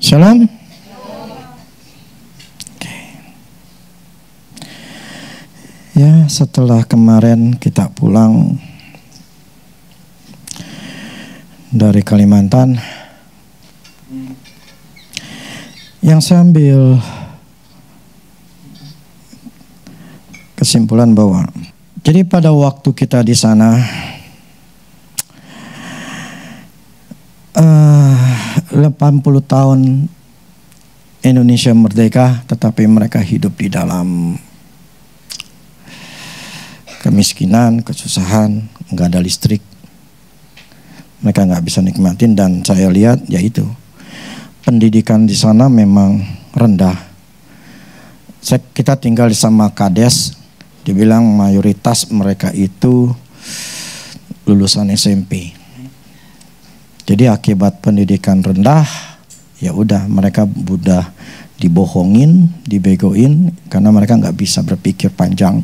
Shalom. Oke. Ya, setelah kemarin kita pulang dari Kalimantan, yang saya ambil kesimpulan bahwa jadi pada waktu kita di sana 80 tahun Indonesia merdeka, tetapi mereka hidup di dalam kemiskinan, kesusahan, nggak ada listrik, mereka nggak bisa nikmatin. Dan saya lihat yaitu pendidikan di sana memang rendah. Kita tinggal sama Kades, dibilang mayoritas mereka itu lulusan SMP. Jadi akibat pendidikan rendah, ya udah mereka mudah dibohongin, dibegoin karena mereka nggak bisa berpikir panjang.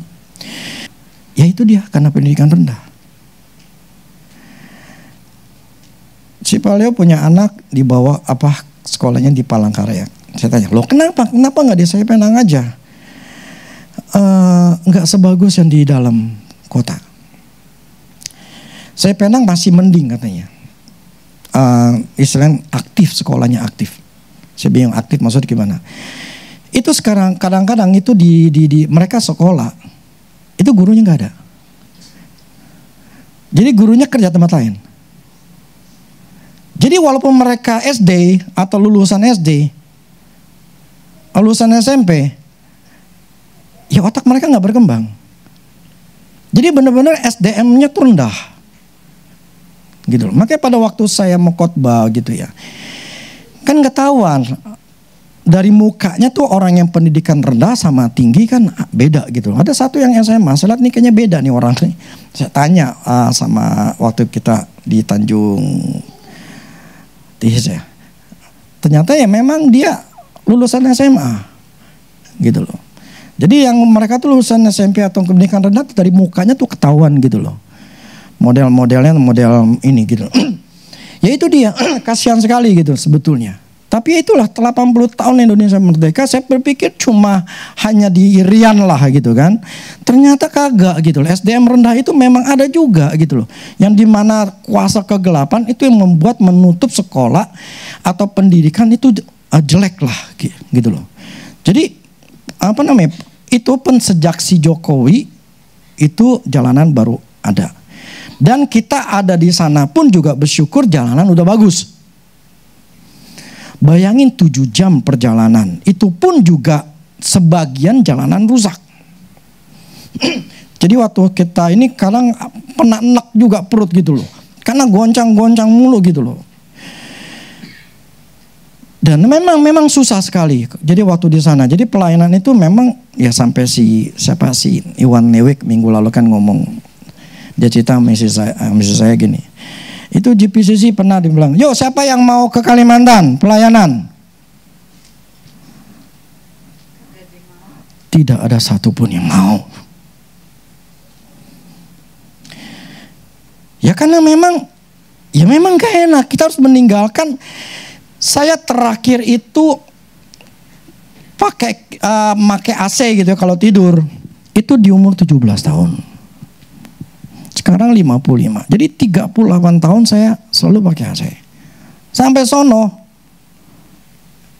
Ya itu dia, karena pendidikan rendah. Si Paleo punya anak di bawah sekolahnya di Palangkaraya. Saya tanya, loh kenapa nggak di Saya Penang aja? Nggak sebagus yang di dalam kota. Saya Penang masih mending katanya. Istilahnya aktif, sekolahnya aktif. Saya bingung aktif maksudnya gimana? Itu sekarang kadang-kadang itu di mereka sekolah itu gurunya nggak ada. Jadi gurunya kerja tempat lain. Jadi walaupun mereka SD atau lulusan SD, lulusan SMP, ya otak mereka nggak berkembang. Jadi benar-benar SDM-nya tuh rendah. Gitu loh. Makanya pada waktu saya mau khotbah gitu ya, kan ketahuan dari mukanya tuh orang yang pendidikan rendah sama tinggi kan beda gitu loh. Ada satu yang SMA, saya lihat nih kayaknya beda nih orang nih. Saya tanya sama waktu kita di Tanjung Tihis ya, ternyata ya memang dia lulusan SMA gitu loh. Jadi yang mereka tuh lulusan SMP atau pendidikan rendah dari mukanya tuh ketahuan gitu loh. Model-modelnya model ini gitu. Ya itu dia, kasihan sekali gitu sebetulnya. Tapi itulah 80 tahun Indonesia merdeka, saya berpikir cuma hanya di Irian lah gitu kan. Ternyata kagak gitu loh. SDM rendah itu memang ada juga gitu loh. Yang dimana kuasa kegelapan itu yang membuat menutup sekolah atau pendidikan itu jelek lah gitu loh. Jadi itu pun sejak si Jokowi itu jalanan baru ada. Dan kita ada di sana pun juga bersyukur jalanan udah bagus. Bayangin 7 jam perjalanan. Itu pun juga sebagian jalanan rusak. Jadi waktu kita ini kadang enak juga perut gitu loh. Karena goncang-goncang mulu gitu loh. Dan memang susah sekali. Jadi waktu di sana. Jadi pelayanan itu memang ya sampai si Iwan Newik minggu lalu kan ngomong. Dia cerita misi saya gini. Itu GPCC pernah dibilang, "Yo, siapa yang mau ke Kalimantan pelayanan?" Tidak ada satupun yang mau. Ya karena memang gak enak. Kita harus meninggalkan. Saya terakhir itu pakai AC gitu ya kalau tidur. Itu di umur 17 tahun. Sekarang 55. Jadi 38 tahun saya selalu pakai AC. Sampai sono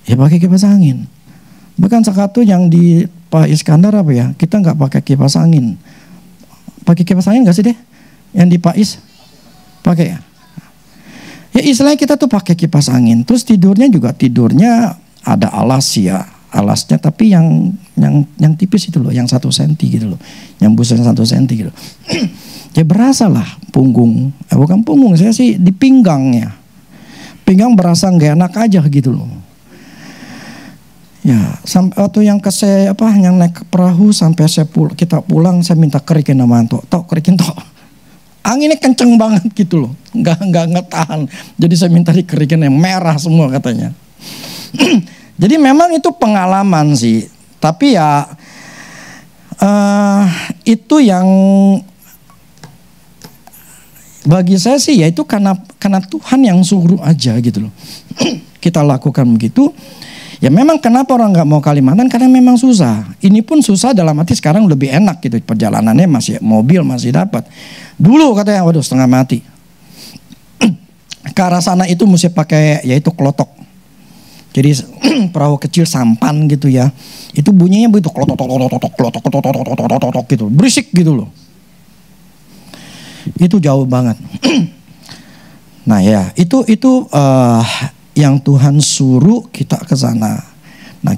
ya pakai kipas angin. Bahkan satu yang di Pak Iskandar kita nggak pakai kipas angin. Pakai kipas angin nggak sih deh? Yang di Pak Is pakai ya. Ya istilahnya kita tuh pakai kipas angin. Terus tidurnya ada alasnya tapi yang tipis itu loh, yang 1 senti gitu loh, yang busanya 1 senti gitu. Ya berasa lah punggung, bukan punggung, saya sih di pinggangnya. Pinggang berasa nggak enak aja gitu loh. Ya sampai waktu yang naik ke perahu sampai kita pulang, saya minta kerikin sama Anto, kerikin anginnya kenceng banget gitu loh, nggak tahan. Jadi saya minta dikerikin yang merah semua katanya. Jadi memang itu pengalaman sih, tapi ya itu yang bagi saya sih ya itu karena Tuhan yang suruh aja gitu loh. kita lakukan begitu. Ya memang kenapa orang nggak mau Kalimantan, karena memang susah. Ini pun susah dalam arti sekarang lebih enak gitu, perjalanannya masih mobil masih dapat. Dulu katanya waduh setengah mati. Ke arah sana itu mesti pakai yaitu klotok. Jadi perahu kecil sampan gitu ya. Itu bunyinya begitu klotok gitu. Berisik gitu loh. Itu jauh banget. Nah ya, itu yang Tuhan suruh kita ke sana. Nah,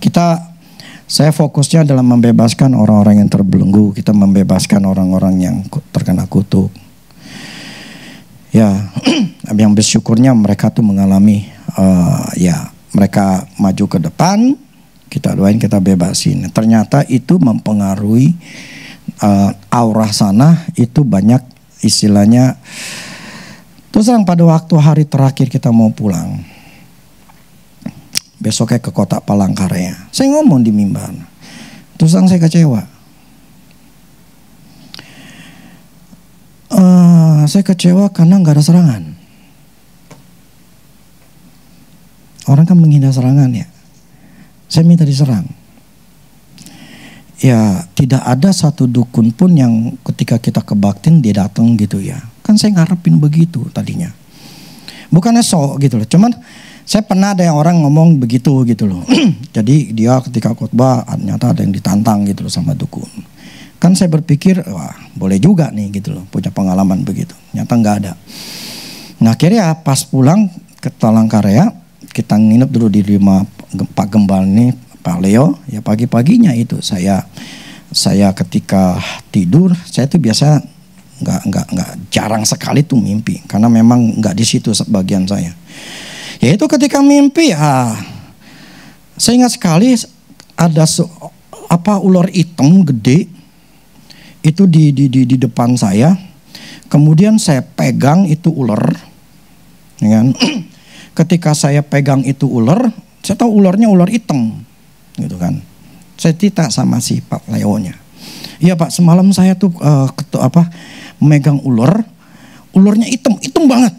saya fokusnya dalam membebaskan orang-orang yang terbelenggu, kita membebaskan orang-orang yang terkena kutuk. Ya, yang bersyukurnya mereka tuh mengalami, ya mereka maju ke depan, kita doain, kita bebasin. Ternyata itu mempengaruhi aura sana, itu banyak istilahnya. Terus pada waktu hari terakhir kita mau pulang, besoknya ke kota Palangkaraya, saya ngomong di mimbar, terus saya kecewa. Saya kecewa karena nggak ada serangan. Orang kan menghindar serangan ya. Saya minta diserang. Ya tidak ada satu dukun pun yang ketika kita kebaktin dia datang gitu ya. Kan saya ngarepin begitu tadinya. Bukannya sok gitu loh. Cuman saya pernah ada yang orang ngomong begitu gitu loh. Jadi dia ketika khotbah ternyata ada yang ditantang gitu loh sama dukun. Kan saya berpikir, wah boleh juga nih gitu loh, punya pengalaman begitu. Nyata nggak ada. Nah akhirnya pas pulang ke Palangkaraya, kita nginep dulu di rumah Pak Gembal nih, Pak Leo. Ya pagi-paginya itu saya ketika tidur, saya tuh biasa nggak jarang sekali tuh mimpi, karena memang nggak di situ sebagian saya. Yaitu ketika mimpi, saya ingat sekali ada ular hitam gede. Itu di depan saya, kemudian saya pegang itu ular, ya kan? Ketika saya pegang itu ular, saya tahu ularnya ular hitam, gitu kan? Saya cerita sama si Pak Leo-nya, iya Pak, semalam saya tuh memegang ularnya hitam banget,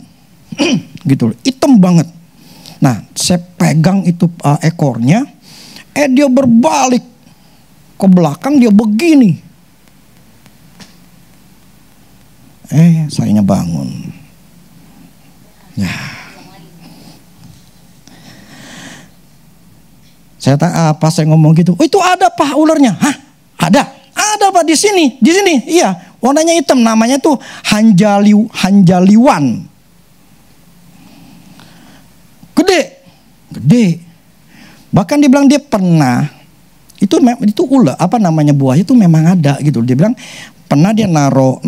gitu, hitam banget. Nah, saya pegang itu ekornya, dia berbalik ke belakang, dia begini. Sayanya bangun. Ya. Saya pas saya ngomong gitu, oh itu ada Pak ularnya. Hah? Ada Pak di sini. Iya, warnanya hitam, namanya tuh Hanjaliwan. Gede. Bahkan dia bilang dia pernah itu ular buah itu memang ada gitu. Dia bilang pernah dia naro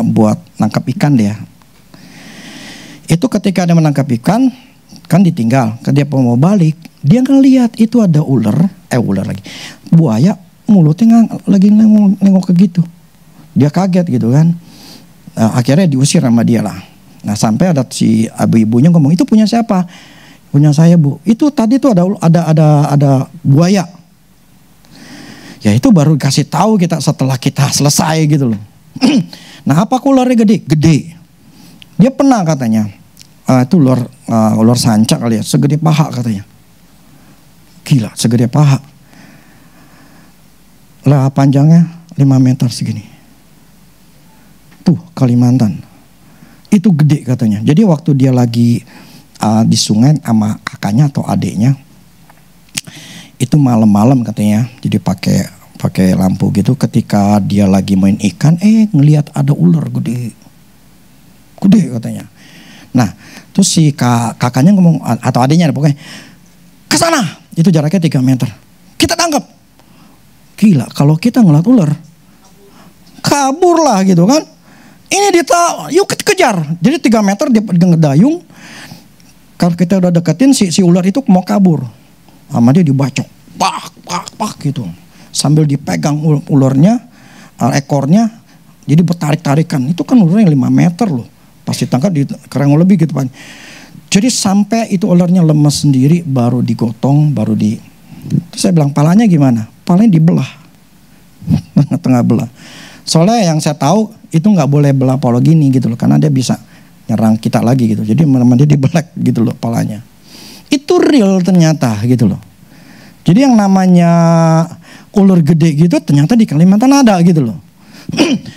buat nangkap ikan dia. Itu ketika dia menangkap ikan kan ditinggal, dia mau balik, dia ngelihat itu ada ular lagi, buaya mulutnya lagi nengok ke gitu. Dia kaget gitu kan. Akhirnya diusir sama dia lah. Nah sampai ada si ibu-ibunya ngomong, itu punya siapa? Punya saya Bu. Itu tadi tuh ada buaya. Ya itu baru kasih tahu kita setelah kita selesai gitu loh. Nah apa ularnya gede? Dia pernah katanya, itu ular sanca kali ya, segede paha katanya. Gila, segede paha. Lah panjangnya 5 meter segini. Tuh Kalimantan. Itu gede katanya. Jadi waktu dia lagi di sungai sama kakaknya atau adiknya, itu malam-malam katanya, jadi pakai lampu gitu. Ketika dia lagi main ikan, ngelihat ada ular gede katanya. Nah, terus si kakaknya ngomong atau adiknya pokoknya, ke sana. Itu jaraknya 3 meter. Kita tangkap. Gila, kalau kita ngeliat ular, kabur lah gitu kan. Ini yuk kejar. Jadi 3 meter dia ngedayung. Kalau kita udah deketin si ular itu mau kabur. Sama dia dibacok, pak gitu, sambil dipegang ularnya, ekornya, jadi bertarik-tarikan. Itu kan ularnya 5 meter loh, pasti tangkap di kurang lebih gitu Pak. Jadi sampai itu ularnya lemes sendiri, baru digotong, Terus saya bilang palanya gimana? Palanya dibelah, tengah belah. Soalnya yang saya tahu itu nggak boleh belah polo gini gitu loh, karena dia bisa nyerang kita lagi gitu. Jadi dia dibelek gitu loh palanya. Itu real ternyata gitu loh. Jadi yang namanya ular gede gitu ternyata di Kalimantan ada gitu loh.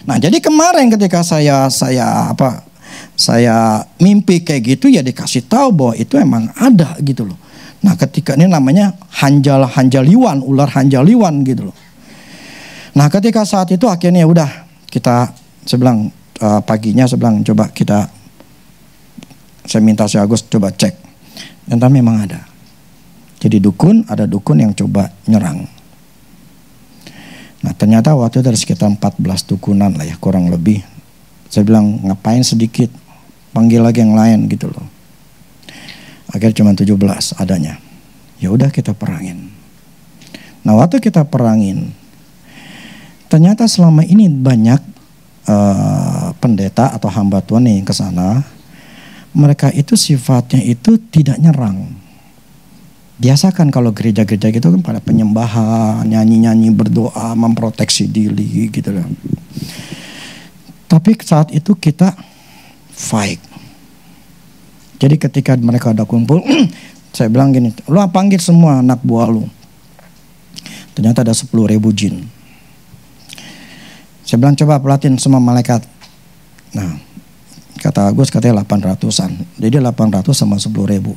Nah jadi kemarin ketika saya mimpi kayak gitu ya dikasih tahu bahwa itu emang ada gitu loh. Nah ketika ini namanya hanjaliwan, ular hanjaliwan gitu loh. Nah ketika saat itu akhirnya udah saya bilang paginya saya bilang coba saya minta si Agus coba cek. Ternyata memang ada. Jadi ada dukun yang coba nyerang. Nah ternyata waktu itu ada sekitar 14 dukunan lah ya kurang lebih. Saya bilang ngapain sedikit, panggil lagi yang lain gitu loh. Akhirnya cuma 17 adanya. Ya udah kita perangin. Nah waktu kita perangin, ternyata selama ini banyak pendeta atau hamba Tuhan yang ke sana, mereka itu sifatnya itu tidak nyerang. Biasa kan kalau gereja-gereja gitu kan pada penyembahan, nyanyi-nyanyi, berdoa, memproteksi diri gitu kan. Tapi saat itu kita fight. Jadi ketika mereka ada kumpul, saya bilang gini, lu panggil semua anak buah lu. Ternyata ada 10.000 jin. Saya bilang coba pelatihin semua malaikat. Nah, kata Agus katanya 800-an. Jadi 800 sama 10.000.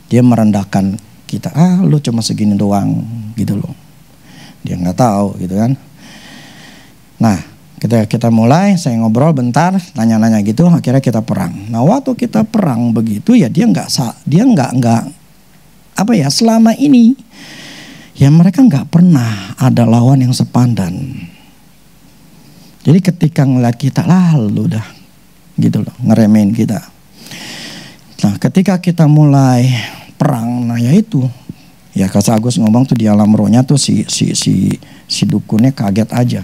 Dia merendahkan kita. Lu cuma segini doang gitu loh. Dia nggak tahu gitu kan. Nah, kita mulai, saya ngobrol bentar, nanya-nanya gitu, akhirnya kita perang. Nah, waktu kita perang begitu ya dia nggak selama ini ya mereka nggak pernah ada lawan yang sepandan. Jadi ketika ngeliat kita lu udah gitu loh, ngeremehin kita. Nah, ketika kita mulai perang, nah ya itu. Ya Kak Agus ngomong tuh di alam rohnya tuh si dukunnya kaget aja.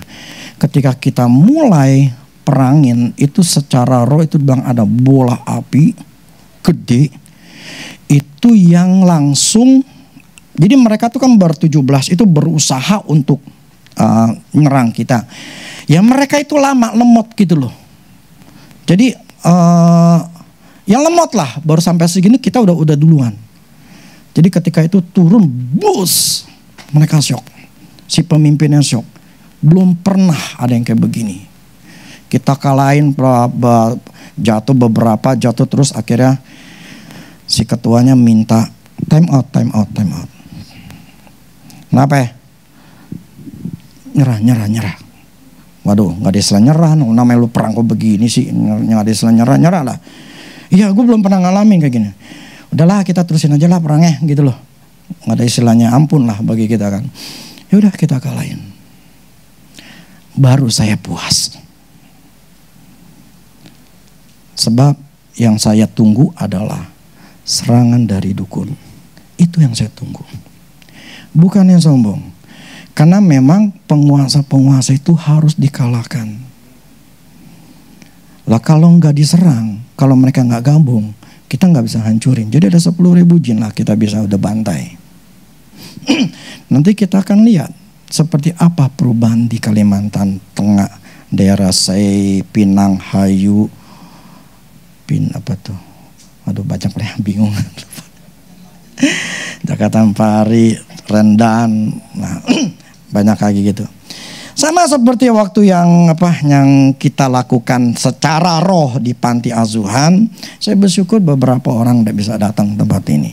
Ketika kita mulai perangin itu secara roh itu bilang ada bola api gede. Itu yang langsung, jadi mereka tuh kan ber-17 itu berusaha untuk nyerang kita. Ya mereka itu lama lemot gitu loh. Jadi yang lemot lah, baru sampai segini kita udah duluan. Jadi ketika itu turun, bus, mereka syok. Si pemimpinnya syok. Belum pernah ada yang kayak begini. Kita kalahin jatuh terus akhirnya si ketuanya minta time out. Kenapa ya? Nyerah. Waduh, gak ada istilah nyerah. Namanya lu perang kok begini sih, gak ada istilah nyerah lah. Iya, gue belum pernah ngalamin kayak gini. Udahlah kita terusin aja lah perangnya gitu loh. Gak ada istilahnya ampun lah bagi kita kan. Ya udah kita kalahin. Baru saya puas. Sebab yang saya tunggu adalah serangan dari dukun. Itu yang saya tunggu. Bukan yang sombong. Karena memang penguasa-penguasa itu harus dikalahkan. Lah kalau nggak diserang, kalau mereka nggak gabung, kita nggak bisa hancurin. Jadi ada 10.000 jin lah kita bisa udah bantai. Nanti kita akan lihat seperti apa perubahan di Kalimantan Tengah, daerah Sei, Pinang, Hayu, banyak lah yang bingung. Jakarta Ampari, Rendan, nah banyak lagi gitu. Sama seperti waktu yang kita lakukan secara roh di panti asuhan, saya bersyukur beberapa orang tidak bisa datang ke tempat ini.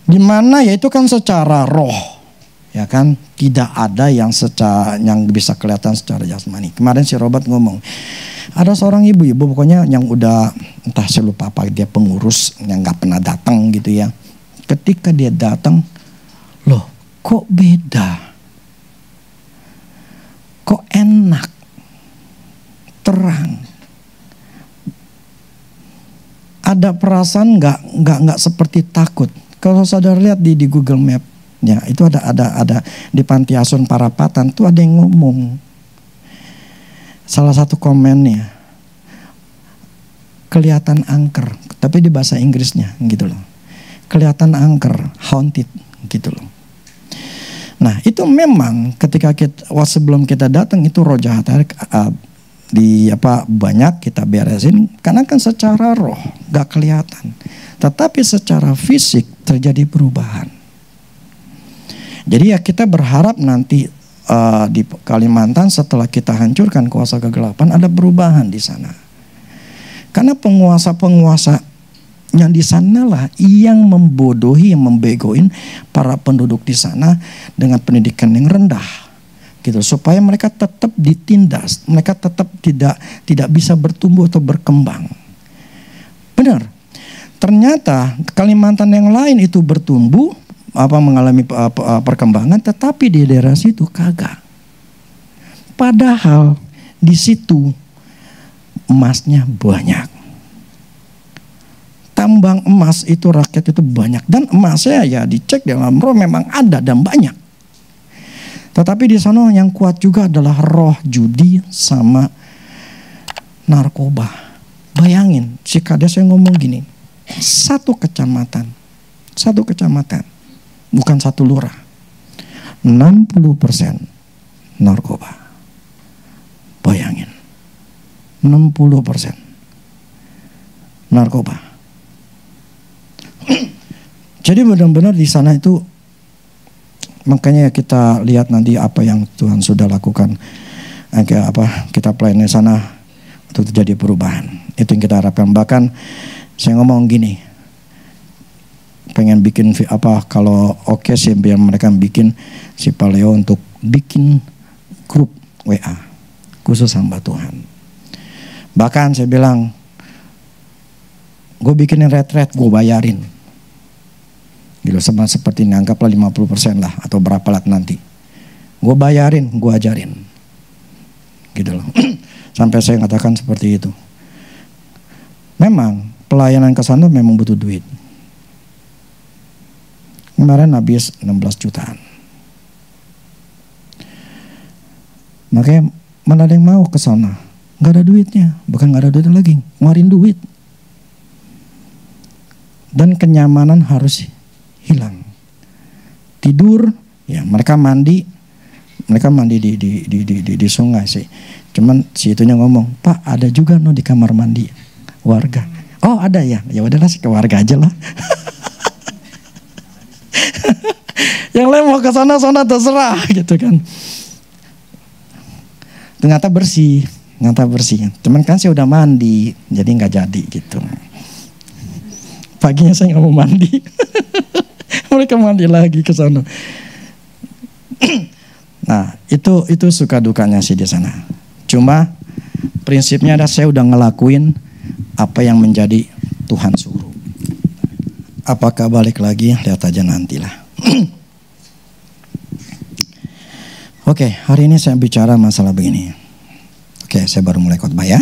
Dimana ya itu kan secara roh, ya kan, tidak ada yang bisa kelihatan secara jasmani. Kemarin si Robert ngomong, ada seorang ibu pokoknya yang udah entah saya lupa apa dia pengurus yang nggak pernah datang gitu ya. Ketika dia datang, loh kok beda? Kok enak, terang, ada perasaan nggak seperti takut. Kalau saudara lihat di Google Map-nya itu ada di Panti Asuhan Parapatan tuh ada yang ngomong. Salah satu komennya kelihatan angker, tapi di bahasa Inggrisnya gitu loh. Kelihatan angker, haunted gitu loh. Nah itu memang ketika sebelum kita datang itu roh jahat banyak kita beresin karena kan secara roh gak kelihatan, tetapi secara fisik terjadi perubahan. Jadi ya kita berharap nanti di Kalimantan setelah kita hancurkan kuasa kegelapan ada perubahan di sana. Karena penguasa-penguasa yang di sanalah yang membodohi, yang membegoin para penduduk di sana dengan pendidikan yang rendah. Gitu, supaya mereka tetap ditindas, mereka tetap tidak bisa bertumbuh atau berkembang. Benar. Ternyata Kalimantan yang lain itu bertumbuh, mengalami perkembangan, tetapi di daerah situ kagak. Padahal di situ emasnya banyak. Tambang emas itu rakyat itu banyak, dan emasnya ya dicek dalam roh memang ada dan banyak. Tetapi di sana yang kuat juga adalah roh judi sama narkoba. Bayangin, si kades yang ngomong gini, satu kecamatan, bukan satu lurah, 60% narkoba. Bayangin, 60% narkoba. Jadi benar-benar di sana itu, makanya kita lihat nanti apa yang Tuhan sudah lakukan, kita pelayanan sana untuk terjadi perubahan. Itu yang kita harapkan. Bahkan saya ngomong gini, pengen bikin kalau oke sih biar mereka bikin si Paleo untuk bikin grup WA khusus hamba Tuhan. Bahkan saya bilang, gue bikinin retret, gue bayarin. Gitu, seperti ini, anggaplah 50% lah atau berapa lah nanti. Gue bayarin, gue ajarin. Gitu loh. Sampai saya katakan seperti itu. Memang pelayanan ke sana memang butuh duit. Kemarin habis 16 jutaan. Makanya mana ada yang mau ke sana? Gak ada duitnya, bukan gak ada duit lagi, ngeluarin duit. Dan kenyamanan harus hilang. Tidur, ya mereka mandi di sungai sih. Cuman si itunya ngomong, Pak ada juga di kamar mandi warga. Oh ada ya, ya udahlah ke warga aja lah. Yang lain mau ke sana terserah gitu kan. Ternyata bersih. Cuman kan saya udah mandi, jadi nggak jadi gitu. Paginya saya nggak mau mandi. Mereka mandi lagi ke sana. Nah, itu suka dukanya sih di sana. Cuma prinsipnya ada, saya udah ngelakuin apa yang menjadi Tuhan suruh. Apakah balik lagi? Lihat aja nantilah. Oke, hari ini saya bicara masalah begini. Oke, saya baru mulai khotbah ya.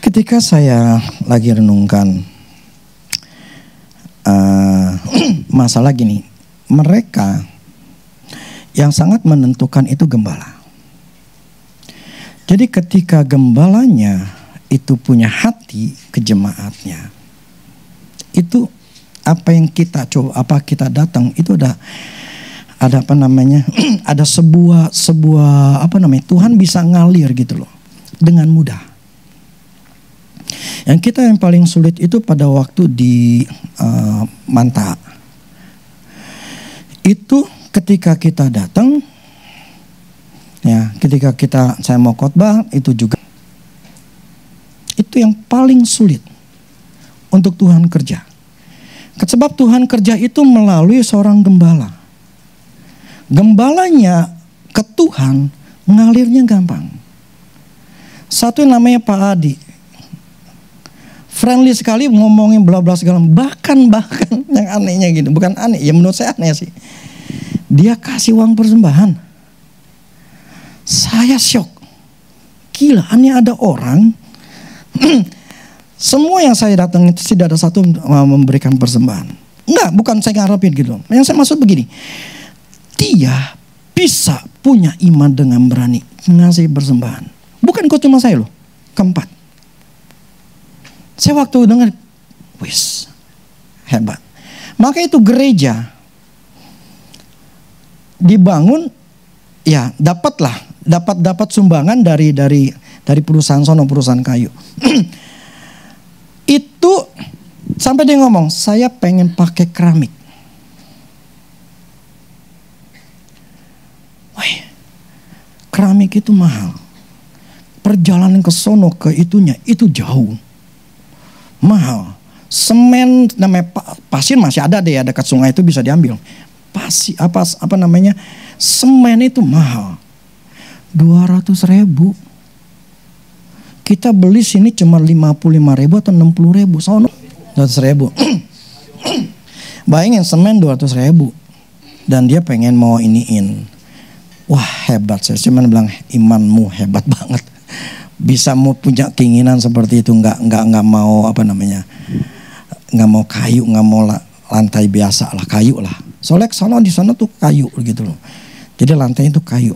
Ketika saya lagi renungkan masalah gini, mereka yang sangat menentukan itu gembala. Jadi ketika gembalanya itu punya hati ke jemaatnya, itu apa yang kita coba, kita datang itu ada ada sebuah Tuhan bisa ngalir gitu loh dengan mudah. Yang kita yang paling sulit itu pada waktu di Manta. Itu ketika kita datang, ya ketika saya mau khotbah itu juga itu yang paling sulit untuk Tuhan kerja. Sebab Tuhan kerja itu melalui seorang gembala. Gembalanya ke Tuhan ngalirnya gampang. Satu yang namanya Pak Adi, friendly sekali ngomongin bla bla segala, bahkan yang anehnya gitu, bukan aneh ya menurut saya aneh sih. Dia kasih uang persembahan. Saya syok. Gila, aneh ada orang semua yang saya datang itu tidak ada satu memberikan persembahan. Enggak, bukan saya ngarepin gitu. Yang saya maksud begini, dia bisa punya iman dengan berani ngasih persembahan. Bukan kok cuma saya loh, keempat. Saya waktu dengar, wis, hebat. Maka itu gereja dibangun, ya dapatlah dapat sumbangan dari perusahaan sono, perusahaan kayu. Itu sampai dia ngomong, saya pengen pakai keramik. Wah, keramik itu mahal. Perjalanan ke sono ke itunya itu jauh, mahal. Semen namanya pasir masih ada deh ya, dekat sungai itu bisa diambil. Pasir apa namanya, semen itu mahal, 200.000. Kita beli sini cuma 55.000 atau 60.000, sono 200.000. Bayangin semen 200.000 dan dia pengen mau iniin. Wah hebat, saya cuman bilang imanmu hebat banget. Bisa mau punya keinginan seperti itu, nggak mau apa namanya, nggak mau kayu, nggak mau lantai biasa lah, kayu lah. Soalnya sana di sana tuh kayu gitu loh. Jadi lantai itu kayu.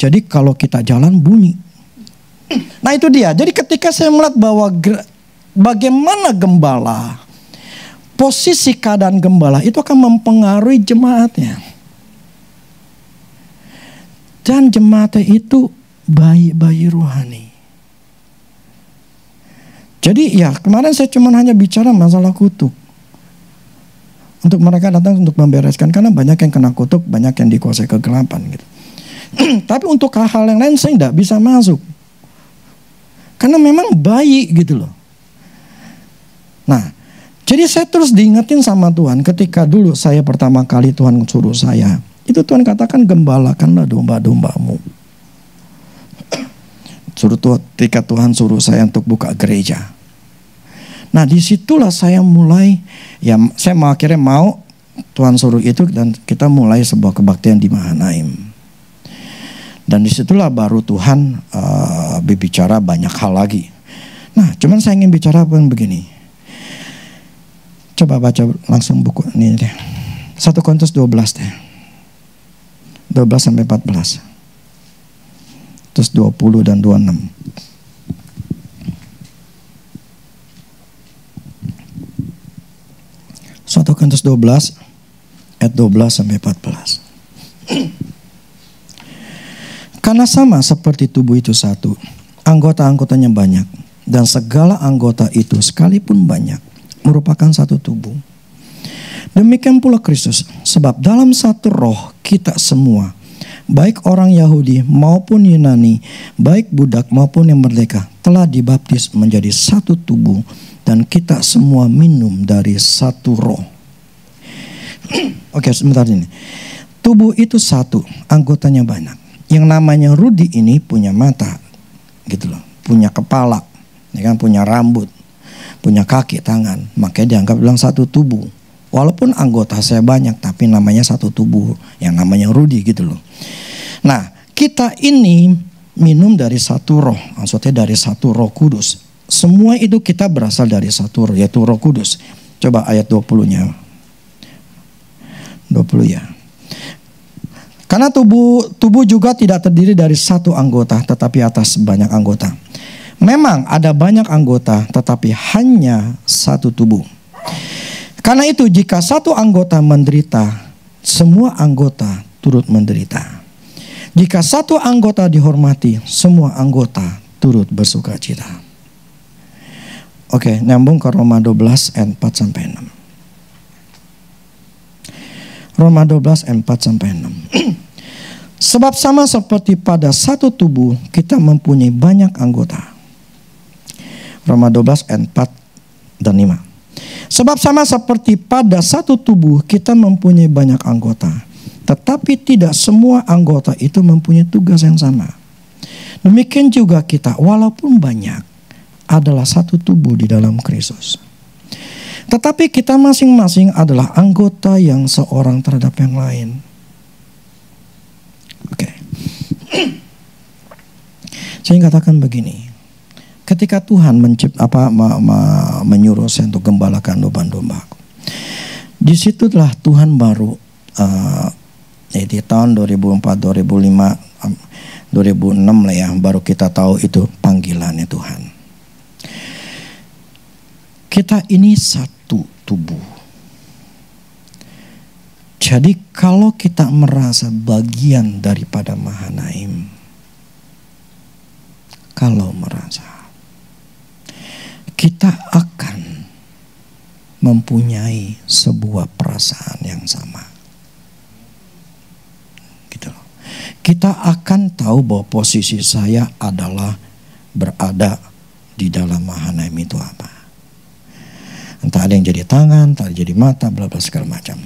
Jadi kalau kita jalan bunyi. Nah itu dia. Jadi ketika saya melihat bahwa bagaimana gembala, posisi keadaan gembala itu akan mempengaruhi jemaatnya. Dan jemaatnya itu bayi-bayi rohani. Jadi ya kemarin saya cuma hanya bicara masalah kutuk. Untuk mereka datang untuk membereskan, karena banyak yang kena kutuk, banyak yang dikuasai kegelapan gitu. Tapi untuk hal-hal yang lain saya tidak bisa masuk. Karena memang bayi gitu loh. Nah, jadi saya terus diingetin sama Tuhan ketika dulu saya pertama kali Tuhan suruh saya. Itu Tuhan katakan, gembalakanlah domba-dombamu. Ketika Tuhan suruh saya untuk buka gereja. Nah disitulah saya mulai, ya saya akhirnya mau Tuhan suruh itu, dan kita mulai sebuah kebaktian di Mahanaim. Dan disitulah baru Tuhan berbicara banyak hal lagi. Nah cuman saya ingin bicara begini. Coba baca langsung buku ini deh. 1 Korintus 12 deh. 12 sampai 14. Terus 20 dan 26. 1 Korintus 12 ayat 12 sampai 14. Karena sama seperti tubuh itu satu, anggota-anggotanya banyak, dan segala anggota itu sekalipun banyak merupakan satu tubuh. Demikian pula Kristus, sebab dalam satu roh kita semua, baik orang Yahudi maupun Yunani, baik budak maupun yang merdeka, telah dibaptis menjadi satu tubuh, dan kita semua minum dari satu roh. Oke, sebentar ini. Tubuh itu satu, anggotanya banyak. Yang namanya Rudi ini punya mata, gitu loh, punya kepala, ya kan, punya rambut, punya kaki, tangan, makanya dianggap bilang satu tubuh. Walaupun anggota saya banyak, tapi namanya satu tubuh, yang namanya Rudi gitu loh. Nah, kita ini minum dari satu roh, maksudnya dari satu Roh Kudus. Semua itu kita berasal dari satu roh, yaitu Roh Kudus. Coba ayat 20-nya. 20 ya. Karena tubuh juga tidak terdiri dari satu anggota, tetapi atas banyak anggota. Memang ada banyak anggota, tetapi hanya satu tubuh. Karena itu jika satu anggota menderita, semua anggota turut menderita. Jika satu anggota dihormati, semua anggota turut bersukacita. Oke, nyambung ke Roma 12 ayat 4 sampai 6. Roma 12 ayat 4 sampai 6. Sebab sama seperti pada satu tubuh kita mempunyai banyak anggota. Roma 12 ayat 4 dan 5. Sebab sama seperti pada satu tubuh kita mempunyai banyak anggota, tetapi tidak semua anggota itu mempunyai tugas yang sama. Demikian juga kita, walaupun banyak, adalah satu tubuh di dalam Kristus. Tetapi kita masing-masing adalah anggota yang seorang terhadap yang lain. Oke. Saya katakan begini. Ketika Tuhan menyuruh saya untuk gembalakan domba-domba, disitulah Tuhan baru di tahun 2004, 2005, 2006 lah ya, baru kita tahu itu panggilannya Tuhan. Kita ini satu tubuh. Jadi kalau kita merasa bagian daripada Mahanaim, kalau merasa kita akan mempunyai sebuah perasaan yang sama. Gitu loh. Kita akan tahu bahwa posisi saya adalah berada di dalam Mahanaim itu apa. Entah ada yang jadi tangan, entah ada jadi mata, bla bla segala macam.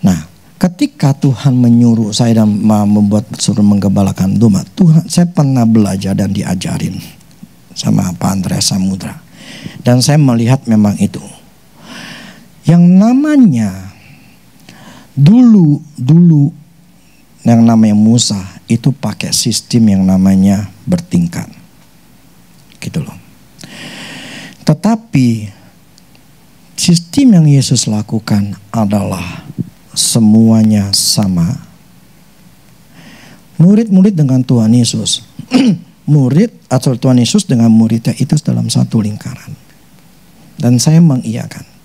Nah, ketika Tuhan menyuruh saya dan membuat suruh menggembalakan domba, Tuhan, saya pernah belajar dan diajarin sama Pak Andreas Samudra. Dan saya melihat memang itu. Yang namanya dulu yang namanya Musa itu pakai sistem yang namanya bertingkat. Gitu loh. Tetapi sistem yang Yesus lakukan adalah semuanya sama. Murid-murid dengan Tuhan Yesus. Murid atau Tuhan Yesus dengan muridnya itu dalam satu lingkaran. Dan saya mengiyakan.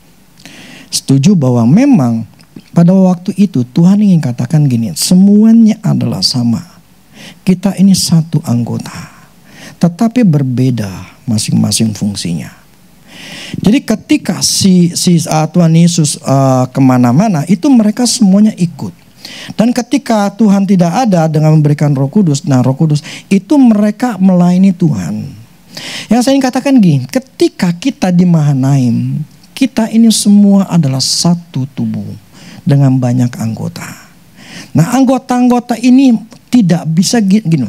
Setuju bahwa memang pada waktu itu Tuhan ingin katakan gini, semuanya adalah sama. Kita ini satu anggota, tetapi berbeda masing-masing fungsinya. Jadi ketika si Tuhan Yesus kemana-mana, itu mereka semuanya ikut. Dan ketika Tuhan tidak ada dengan memberikan Roh Kudus, nah Roh Kudus itu mereka melayani Tuhan. Yang saya ingin katakan gini, ketika kita di Mahanaim, kita ini semua adalah satu tubuh dengan banyak anggota. Nah anggota-anggota ini tidak bisa gini.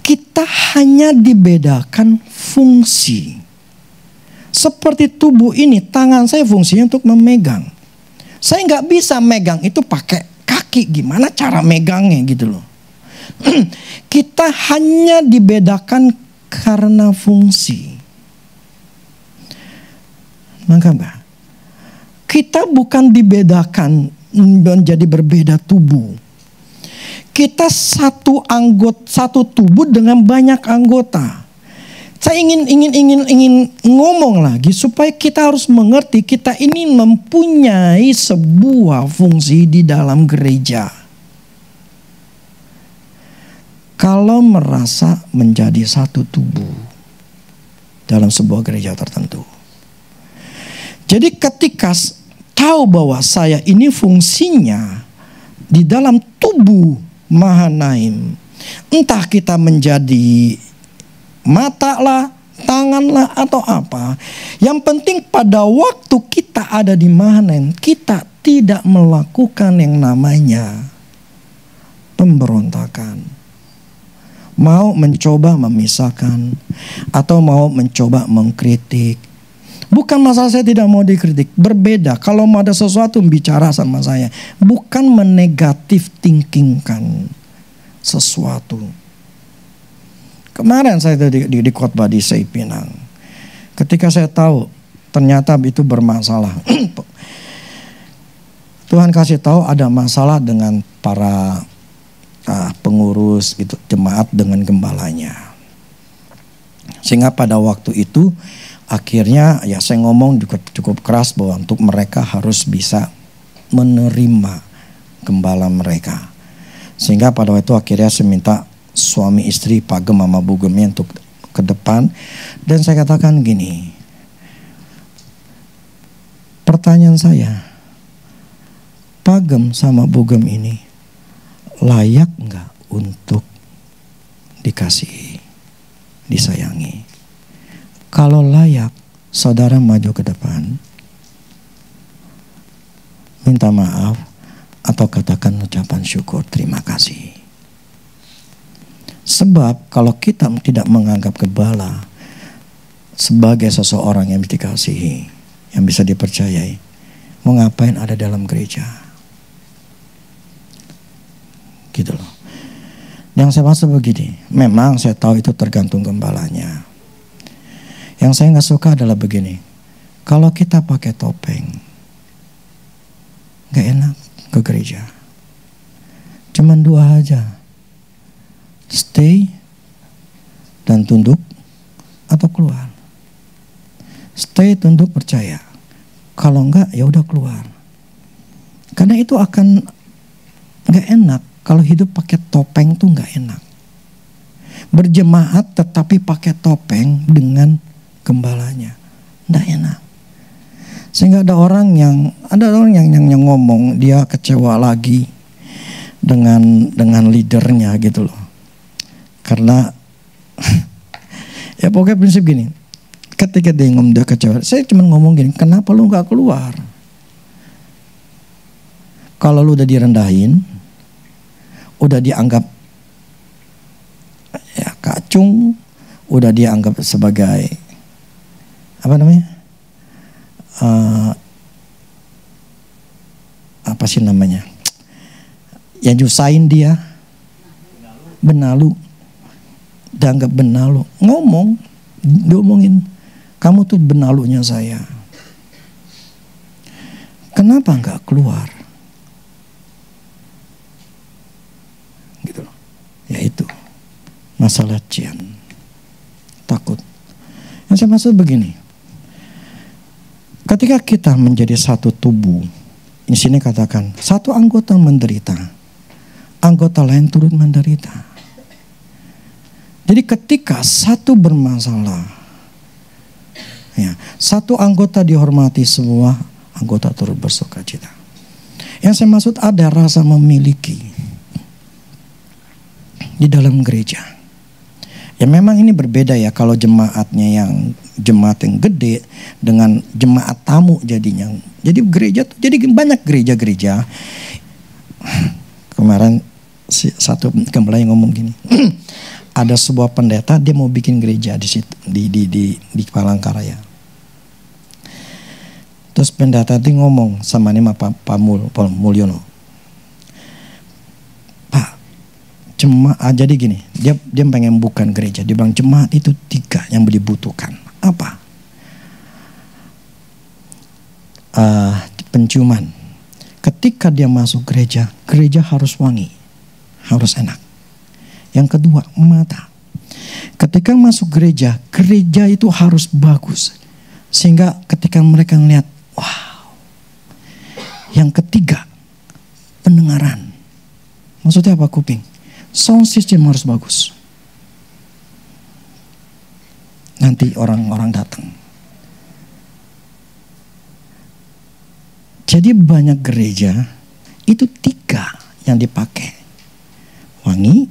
Kita hanya dibedakan fungsi. Seperti tubuh ini, tangan saya fungsinya untuk memegang. Saya nggak bisa megang itu pakai kaki. Gimana cara megangnya gitu loh. Kita hanya dibedakan karena fungsi. Maka kita bukan dibedakan menjadi berbeda tubuh. Kita satu tubuh dengan banyak anggota. Saya ingin ngomong lagi supaya kita harus mengerti kita ini mempunyai sebuah fungsi di dalam gereja. Kalau merasa menjadi satu tubuh dalam sebuah gereja tertentu. Jadi ketika tahu bahwa saya ini fungsinya di dalam tubuh Mahanaim. Entah kita menjadi mata lah, tangan lah atau apa. Yang penting pada waktu kita ada di Mahanaim, kita tidak melakukan yang namanya pemberontakan. Mau mencoba memisahkan atau mau mencoba mengkritik. Bukan masalah saya tidak mau dikritik. Berbeda. Kalau mau ada sesuatu bicara sama saya. Bukan menegatif thinkingkan sesuatu. Kemarin saya di khotbah di Seipinang. Ketika saya tahu ternyata itu bermasalah. Tuhan kasih tahu ada masalah dengan para pengurus gitu, jemaat dengan gembalanya. Sehingga pada waktu itu akhirnya ya saya ngomong cukup keras bahwa untuk mereka harus bisa menerima gembala mereka. Sehingga pada waktu itu akhirnya saya minta suami istri Pak Gem sama Bu Gemnya untuk ke depan. Dan saya katakan gini. Pertanyaan saya, Pak Gem sama Bu Gem ini layak enggak untuk dikasihi, disayangi? Kalau layak, saudara maju ke depan, minta maaf, atau katakan ucapan syukur, terima kasih. Sebab kalau kita tidak menganggap gembala sebagai seseorang yang dikasihi, yang bisa dipercayai, mau ngapain ada dalam gereja? Gitu loh. Yang saya maksud begini, memang saya tahu itu tergantung gembalanya. Yang saya gak suka adalah begini. Kalau kita pakai topeng, gak enak ke gereja. Cuman dua aja. Stay dan tunduk atau keluar. Stay, tunduk, percaya. Kalau enggak ya udah keluar. Karena itu akan gak enak. Kalau hidup pakai topeng tuh gak enak. berjemaat tetapi pakai topeng dengan gembalanya. Nggak enak. Sehingga ada orang yang ngomong dia kecewa lagi dengan leadernya gitu loh. Karena ya pokoknya prinsip gini. Ketika dia ngomong dia kecewa, saya cuma ngomong gini, kenapa lu nggak keluar? Kalau lu udah direndahin, udah dianggap ya kacung, udah dianggap sebagai apa namanya? Apa sih namanya? Yang nyusahin dia, benalu, dianggap benalu, diomongin, kamu tuh benalunya saya. Kenapa nggak keluar? Gitu loh. Ya itu masalah cian, takut. Yang saya maksud begini, ketika kita menjadi satu tubuh, di sini katakan satu anggota menderita, anggota lain turut menderita. Jadi ketika satu bermasalah, ya, satu anggota dihormati, semua anggota turut bersukacita. Yang saya maksud ada rasa memiliki di dalam gereja. Ya memang ini berbeda ya kalau jemaatnya jemaat yang gede dengan jemaat tamu jadinya. Jadi gereja tuh jadi banyak gereja-gereja. Kemarin satu gembala yang ngomong gini. Ada sebuah pendeta dia mau bikin gereja di situ di Palangkaraya. Terus pendeta itu ngomong sama Pak Mulyono. Pak, jemaat jadi gini, dia pengen bukan gereja. Dia bilang jemaat itu 3 yang dibutuhkan. Apa? Penciuman. Ketika dia masuk gereja harus wangi, harus enak. Yang kedua, mata. Ketika masuk gereja itu harus bagus. Sehingga ketika mereka melihat, wow. Yang ketiga, pendengaran. Maksudnya apa kuping? Sound system harus bagus. Nanti orang-orang datang. Jadi banyak gereja itu 3 yang dipakai. Wangi,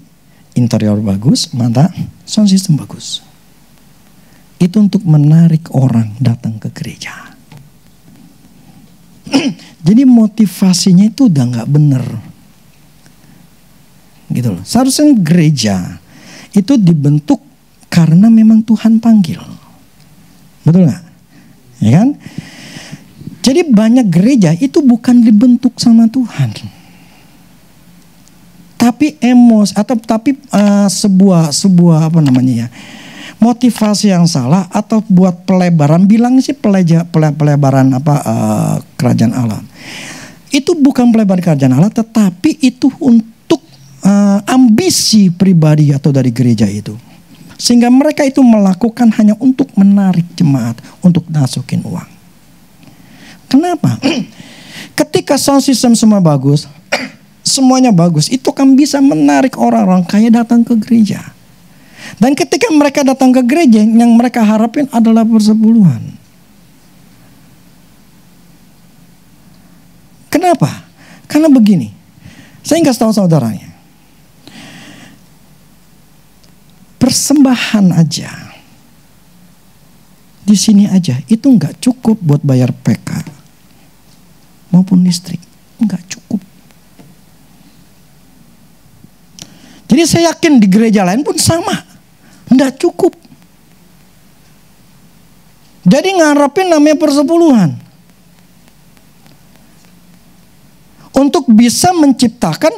interior bagus, mata, sound system bagus. Itu untuk menarik orang datang ke gereja. Jadi motivasinya itu udah gak bener. Gitu loh. Seharusnya gereja itu dibentuk karena memang Tuhan panggil. Betul gak? Ya kan? Jadi banyak gereja itu bukan dibentuk sama Tuhan. Tapi sebuah apa namanya ya, motivasi yang salah atau buat pelebaran, bilang sih pelebaran kerajaan Allah. Itu bukan pelebaran kerajaan Allah, tetapi itu untuk ambisi pribadi atau dari gereja itu. Sehingga mereka itu melakukan hanya untuk menarik jemaat, untuk masukin uang. Kenapa? Ketika sound system semua bagus, semuanya bagus, itu kan bisa menarik orang-orang kaya datang ke gereja. Dan ketika mereka datang ke gereja, yang mereka harapin adalah persepuluhan. Kenapa? Karena begini, saya kasih tahu saudaranya, persembahan aja, di sini aja, itu nggak cukup buat bayar PK maupun listrik, nggak cukup. Jadi saya yakin di gereja lain pun sama. Nggak cukup. Jadi ngarepin namanya persepuluhan. Untuk bisa menciptakan,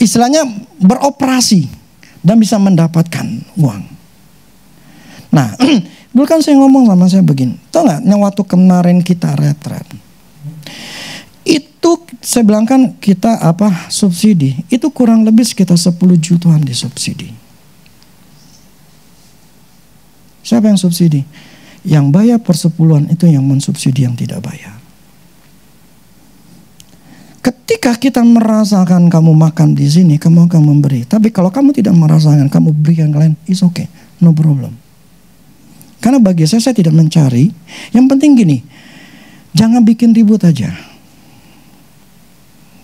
istilahnya beroperasi. Dan bisa mendapatkan uang. Nah, dulu kan saya ngomong sama saya begini. Tahu nggak, yang waktu kemarin kita retret. Itu saya bilang kan kita subsidi. Itu kurang lebih sekitar 10 jutaan di subsidi. Siapa yang subsidi? Yang bayar persepuluhan itu yang mensubsidi yang tidak bayar. Ketika Ketika kita merasakan kamu makan di sini, kamu akan memberi. Tapi kalau kamu tidak merasakan, kamu berikan ke lain, it's okay, no problem. Karena bagi saya tidak mencari. Yang penting gini, jangan bikin ribut aja.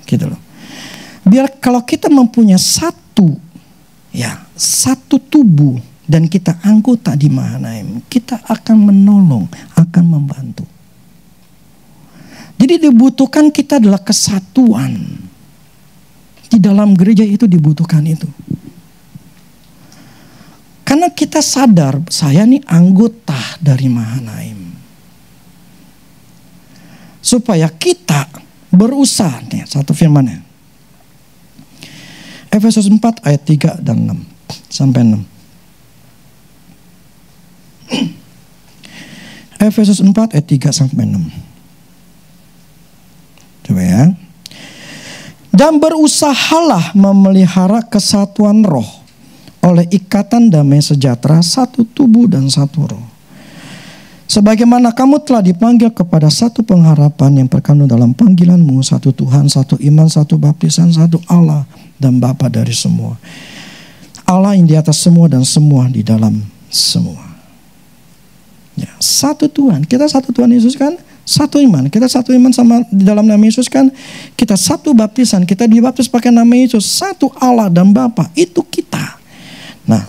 Gitu loh. Biar kalau kita mempunyai satu tubuh dan kita anggota di Mahanaim, kita akan menolong, akan membantu. Jadi dibutuhkan kita adalah kesatuan. Di dalam gereja itu dibutuhkan itu. Karena kita sadar, saya nih anggota dari Mahanaim. Supaya kita berusaha, nih satu firmannya. Efesus 4 ayat 3 dan 6 sampai 6. Efesus 4 ayat 3 sampai 6. Coba ya. Dan berusahalah memelihara kesatuan roh oleh ikatan damai sejahtera, satu tubuh dan satu roh. Sebagaimana kamu telah dipanggil kepada satu pengharapan yang terkandung dalam panggilanmu, satu Tuhan, satu iman, satu baptisan, satu Allah dan Bapa dari semua. Allah yang di atas semua dan semua di dalam semua. Ya, satu Tuhan. Kita satu Tuhan Yesus kan? Satu iman. Kita satu iman sama di dalam nama Yesus kan? Kita satu baptisan. Kita dibaptis pakai nama Yesus. Satu Allah dan Bapa. Itu kita. Nah,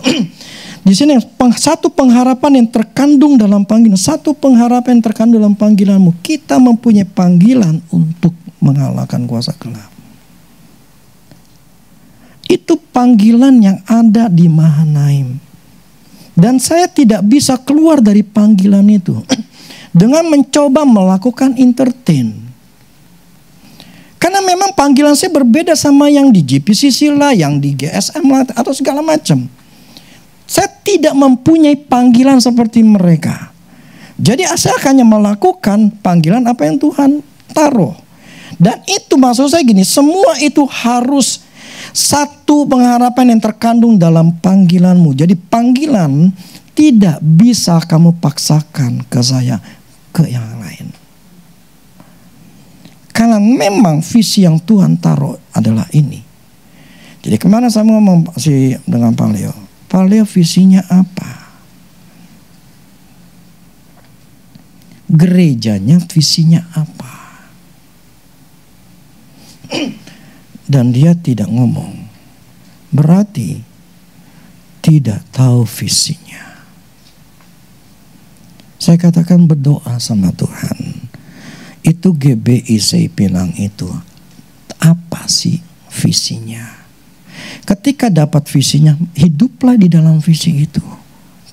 di sini satu pengharapan yang terkandung dalam panggilan. Satu pengharapan yang terkandung dalam panggilanmu. Kita mempunyai panggilan untuk mengalahkan kuasa gelap. Itu panggilan yang ada di Mahanaim. Dan saya tidak bisa keluar dari panggilan itu dengan mencoba melakukan entertain. Karena memang panggilan saya berbeda sama yang di GPCC lah, yang di GSM lah, atau segala macam. Saya tidak mempunyai panggilan seperti mereka. Jadi saya hanya melakukan panggilan apa yang Tuhan taruh. Dan itu maksud saya gini, semua itu harus satu pengharapan yang terkandung dalam panggilanmu. Jadi panggilan tidak bisa kamu paksakan ke saya, ke yang lain. Karena memang visi yang Tuhan taruh adalah ini. Jadi kemana saya ngomong dengan Pak Leo? Pak Leo visinya apa? Gerejanya visinya apa? Dan dia tidak ngomong. Berarti tidak tahu visinya. Saya katakan berdoa sama Tuhan. Itu GBI saya bilang itu. Apa sih visinya? Ketika dapat visinya, hiduplah di dalam visi itu.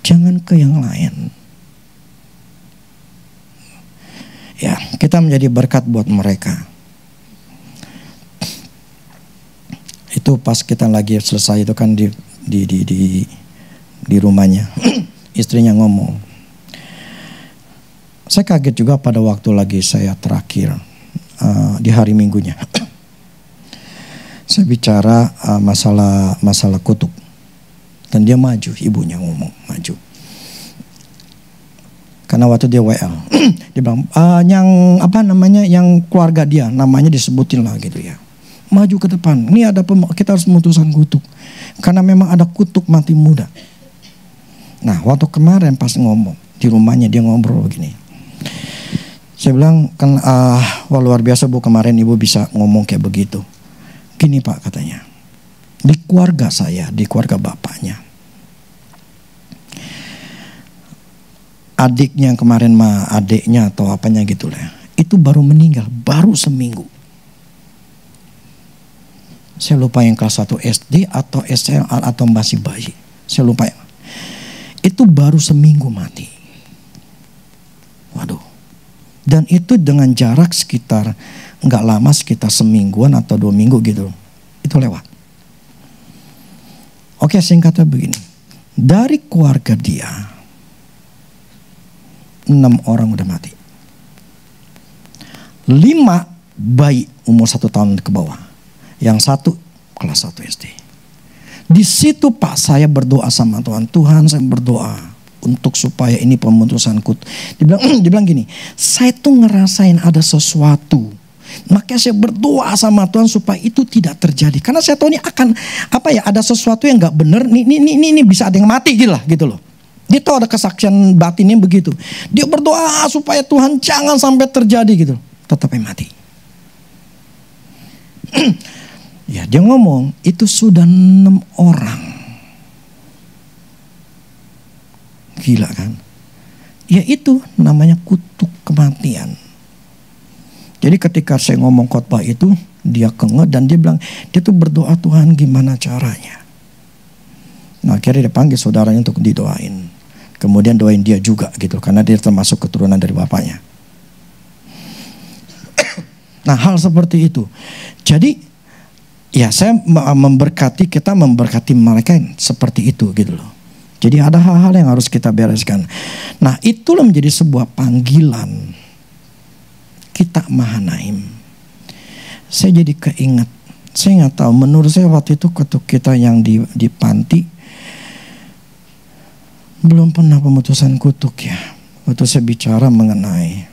Jangan ke yang lain. Ya, kita menjadi berkat buat mereka. Itu pas kita lagi selesai itu kan di rumahnya. Istrinya ngomong. Saya kaget juga pada waktu lagi saya terakhir di hari Minggunya. Saya bicara masalah kutuk. Dan dia maju, ibunya ngomong maju. Karena waktu dia WL, dia bilang yang keluarga dia namanya disebutin lah gitu ya. Maju ke depan. Ini kita harus memutuskan kutuk. Karena memang ada kutuk mati muda. Nah, waktu kemarin pas ngomong di rumahnya dia ngobrol begini. Saya bilang kan wah luar biasa Bu, kemarin Ibu bisa ngomong kayak begitu. Gini Pak katanya. Di keluarga saya, di keluarga bapaknya. Adiknya yang kemarin adiknya atau apanya gitu lah. Itu baru meninggal, baru seminggu. Saya lupa yang kelas 1 SD atau SMA atau masih bayi. Saya lupa. Itu baru seminggu mati. Waduh. Dan itu dengan jarak sekitar nggak lama, sekitar semingguan atau 2 minggu gitu. Itu lewat. Oke, singkatnya begini. Dari keluarga dia 6 orang udah mati. 5 bayi umur 1 tahun ke bawah. Yang 1 kelas 1 SD. Di situ Pak saya berdoa sama Tuhan. Tuhan saya berdoa untuk supaya ini pemutusanku. Dia bilang gini. Saya tuh ngerasain ada sesuatu Makanya saya berdoa sama Tuhan supaya itu tidak terjadi. Karena saya tahu ini akan ada sesuatu yang nggak benar. Ini bisa ada yang mati gitu loh. Dia tahu ada kesaksian batinnya begitu. Dia berdoa supaya Tuhan jangan sampai terjadi gitu. Tetapi mati. Ya, dia ngomong itu sudah 6 orang. Gila kan? Ya itu namanya kutuk kematian. Jadi ketika saya ngomong khotbah itu, dia kengeh dan dia bilang, dia tuh berdoa, Tuhan gimana caranya. Nah akhirnya dia panggil saudaranya untuk didoain. Kemudian doain dia juga gitu, karena dia termasuk keturunan dari bapaknya. Nah hal seperti itu. Jadi ya saya kita memberkati mereka seperti itu gitu loh. Jadi ada hal-hal yang harus kita bereskan. Nah itulah menjadi sebuah panggilan kita Mahanaim. Saya jadi keinget. Saya nggak tahu. Menurut saya waktu itu ketuk kita yang di panti belum pernah pemutusan kutuk ya. Waktu saya bicara mengenai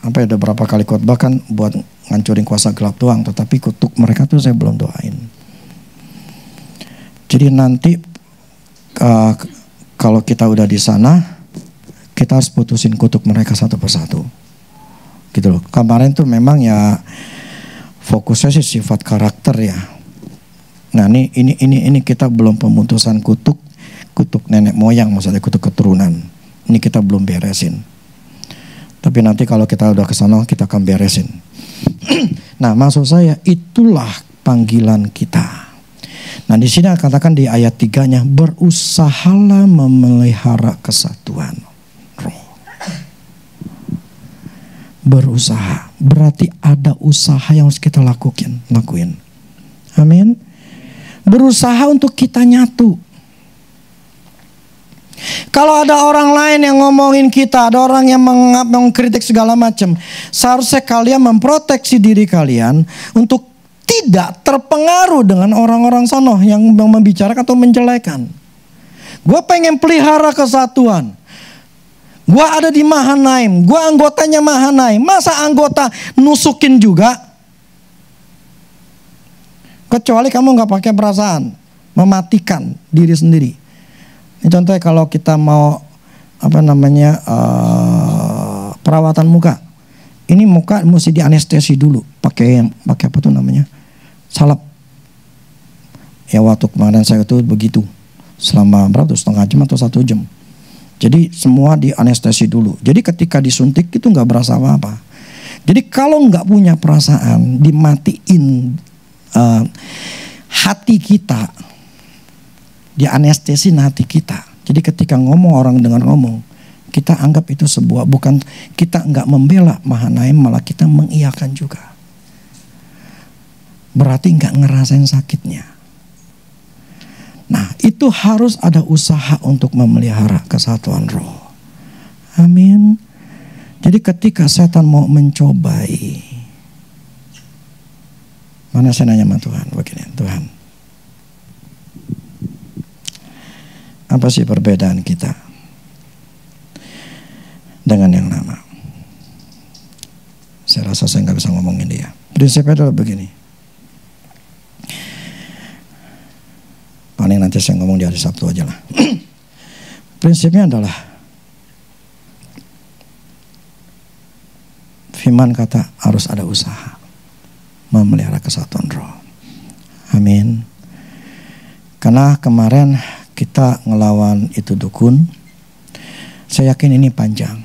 ada berapa kali khotbah kan buat ngancurin kuasa gelap doang. Tetapi kutuk mereka tuh saya belum doain. Jadi nanti kalau kita udah di sana, kita harus putusin kutuk mereka satu persatu. Gitu loh. Kemarin tuh memang ya fokusnya sih sifat karakter ya. Nah ini kita belum pemutusan kutuk nenek moyang, maksudnya kutuk keturunan. Ini kita belum beresin. Tapi nanti kalau kita udah ke sana kita akan beresin. Nah maksud saya itulah panggilan kita. Nah di sini katakan di ayat 3-nya, berusahalah memelihara kesatuan roh. Berusaha berarti ada usaha yang harus kita lakuin. Amin. Berusaha untuk kita nyatu. Kalau ada orang lain yang ngomongin kita, ada orang yang mengkritik segala macam, seharusnya kalian memproteksi diri kalian untuk tidak terpengaruh dengan orang-orang sono yang membicarakan atau menjelekan. Gue pengen pelihara kesatuan. Gue ada di Mahanaim, gue anggotanya Mahanaim. Masa anggota nusukin juga? Kecuali kamu gak pakai perasaan, mematikan diri sendiri. Ini contohnya kalau kita mau perawatan muka. Ini muka mesti dianestesi dulu, pakai apa tuh namanya? Salep. Ya waktu kemarin saya itu begitu. Selama setengah jam atau 1 jam. Jadi semua dianestesi dulu. Jadi ketika disuntik itu nggak berasa apa-apa. Jadi kalau nggak punya perasaan, dimatiin hati kita, dianestesin hati kita. Jadi ketika ngomong orang dengan ngomong, kita anggap itu sebuah, bukan kita nggak membela Mahanaim, malah kita mengiyakan juga. Berarti nggak ngerasain sakitnya. Nah itu harus ada usaha untuk memelihara kesatuan roh. Amin. Jadi ketika setan mau mencobai, mana saya nanya sama Tuhan begini, Tuhan, apa sih perbedaan kita dengan yang lama? Saya rasa saya nggak bisa ngomongin dia. Prinsipnya adalah begini. Paling nanti saya ngomong di hari Sabtu aja lah. Prinsipnya adalah firman kata harus ada usaha memelihara kesatuan roh. Amin. Karena kemarin kita ngelawan itu dukun, saya yakin ini panjang.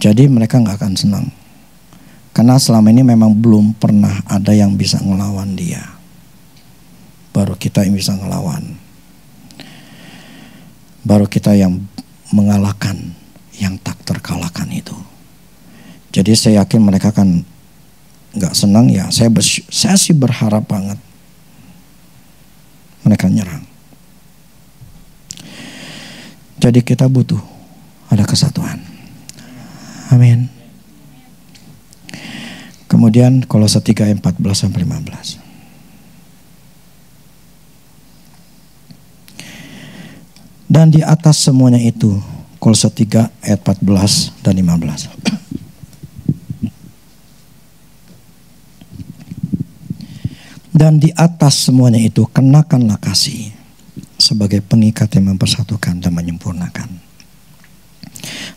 Jadi mereka gak akan senang. Karena selama ini memang belum pernah ada yang bisa ngelawan dia. Baru kita yang bisa ngelawan. Baru kita yang mengalahkan yang tak terkalahkan itu. Jadi saya yakin mereka kan gak senang ya. Saya sih berharap banget mereka nyerang. Jadi kita butuh ada kesatuan. Amin. Kemudian Kolose 3 ayat 14-15. Dan di atas semuanya itu, Kolose 3 ayat 14 dan 15. Dan di atas semuanya itu kenakanlah kasih sebagai pengikat yang mempersatukan dan menyempurnakan.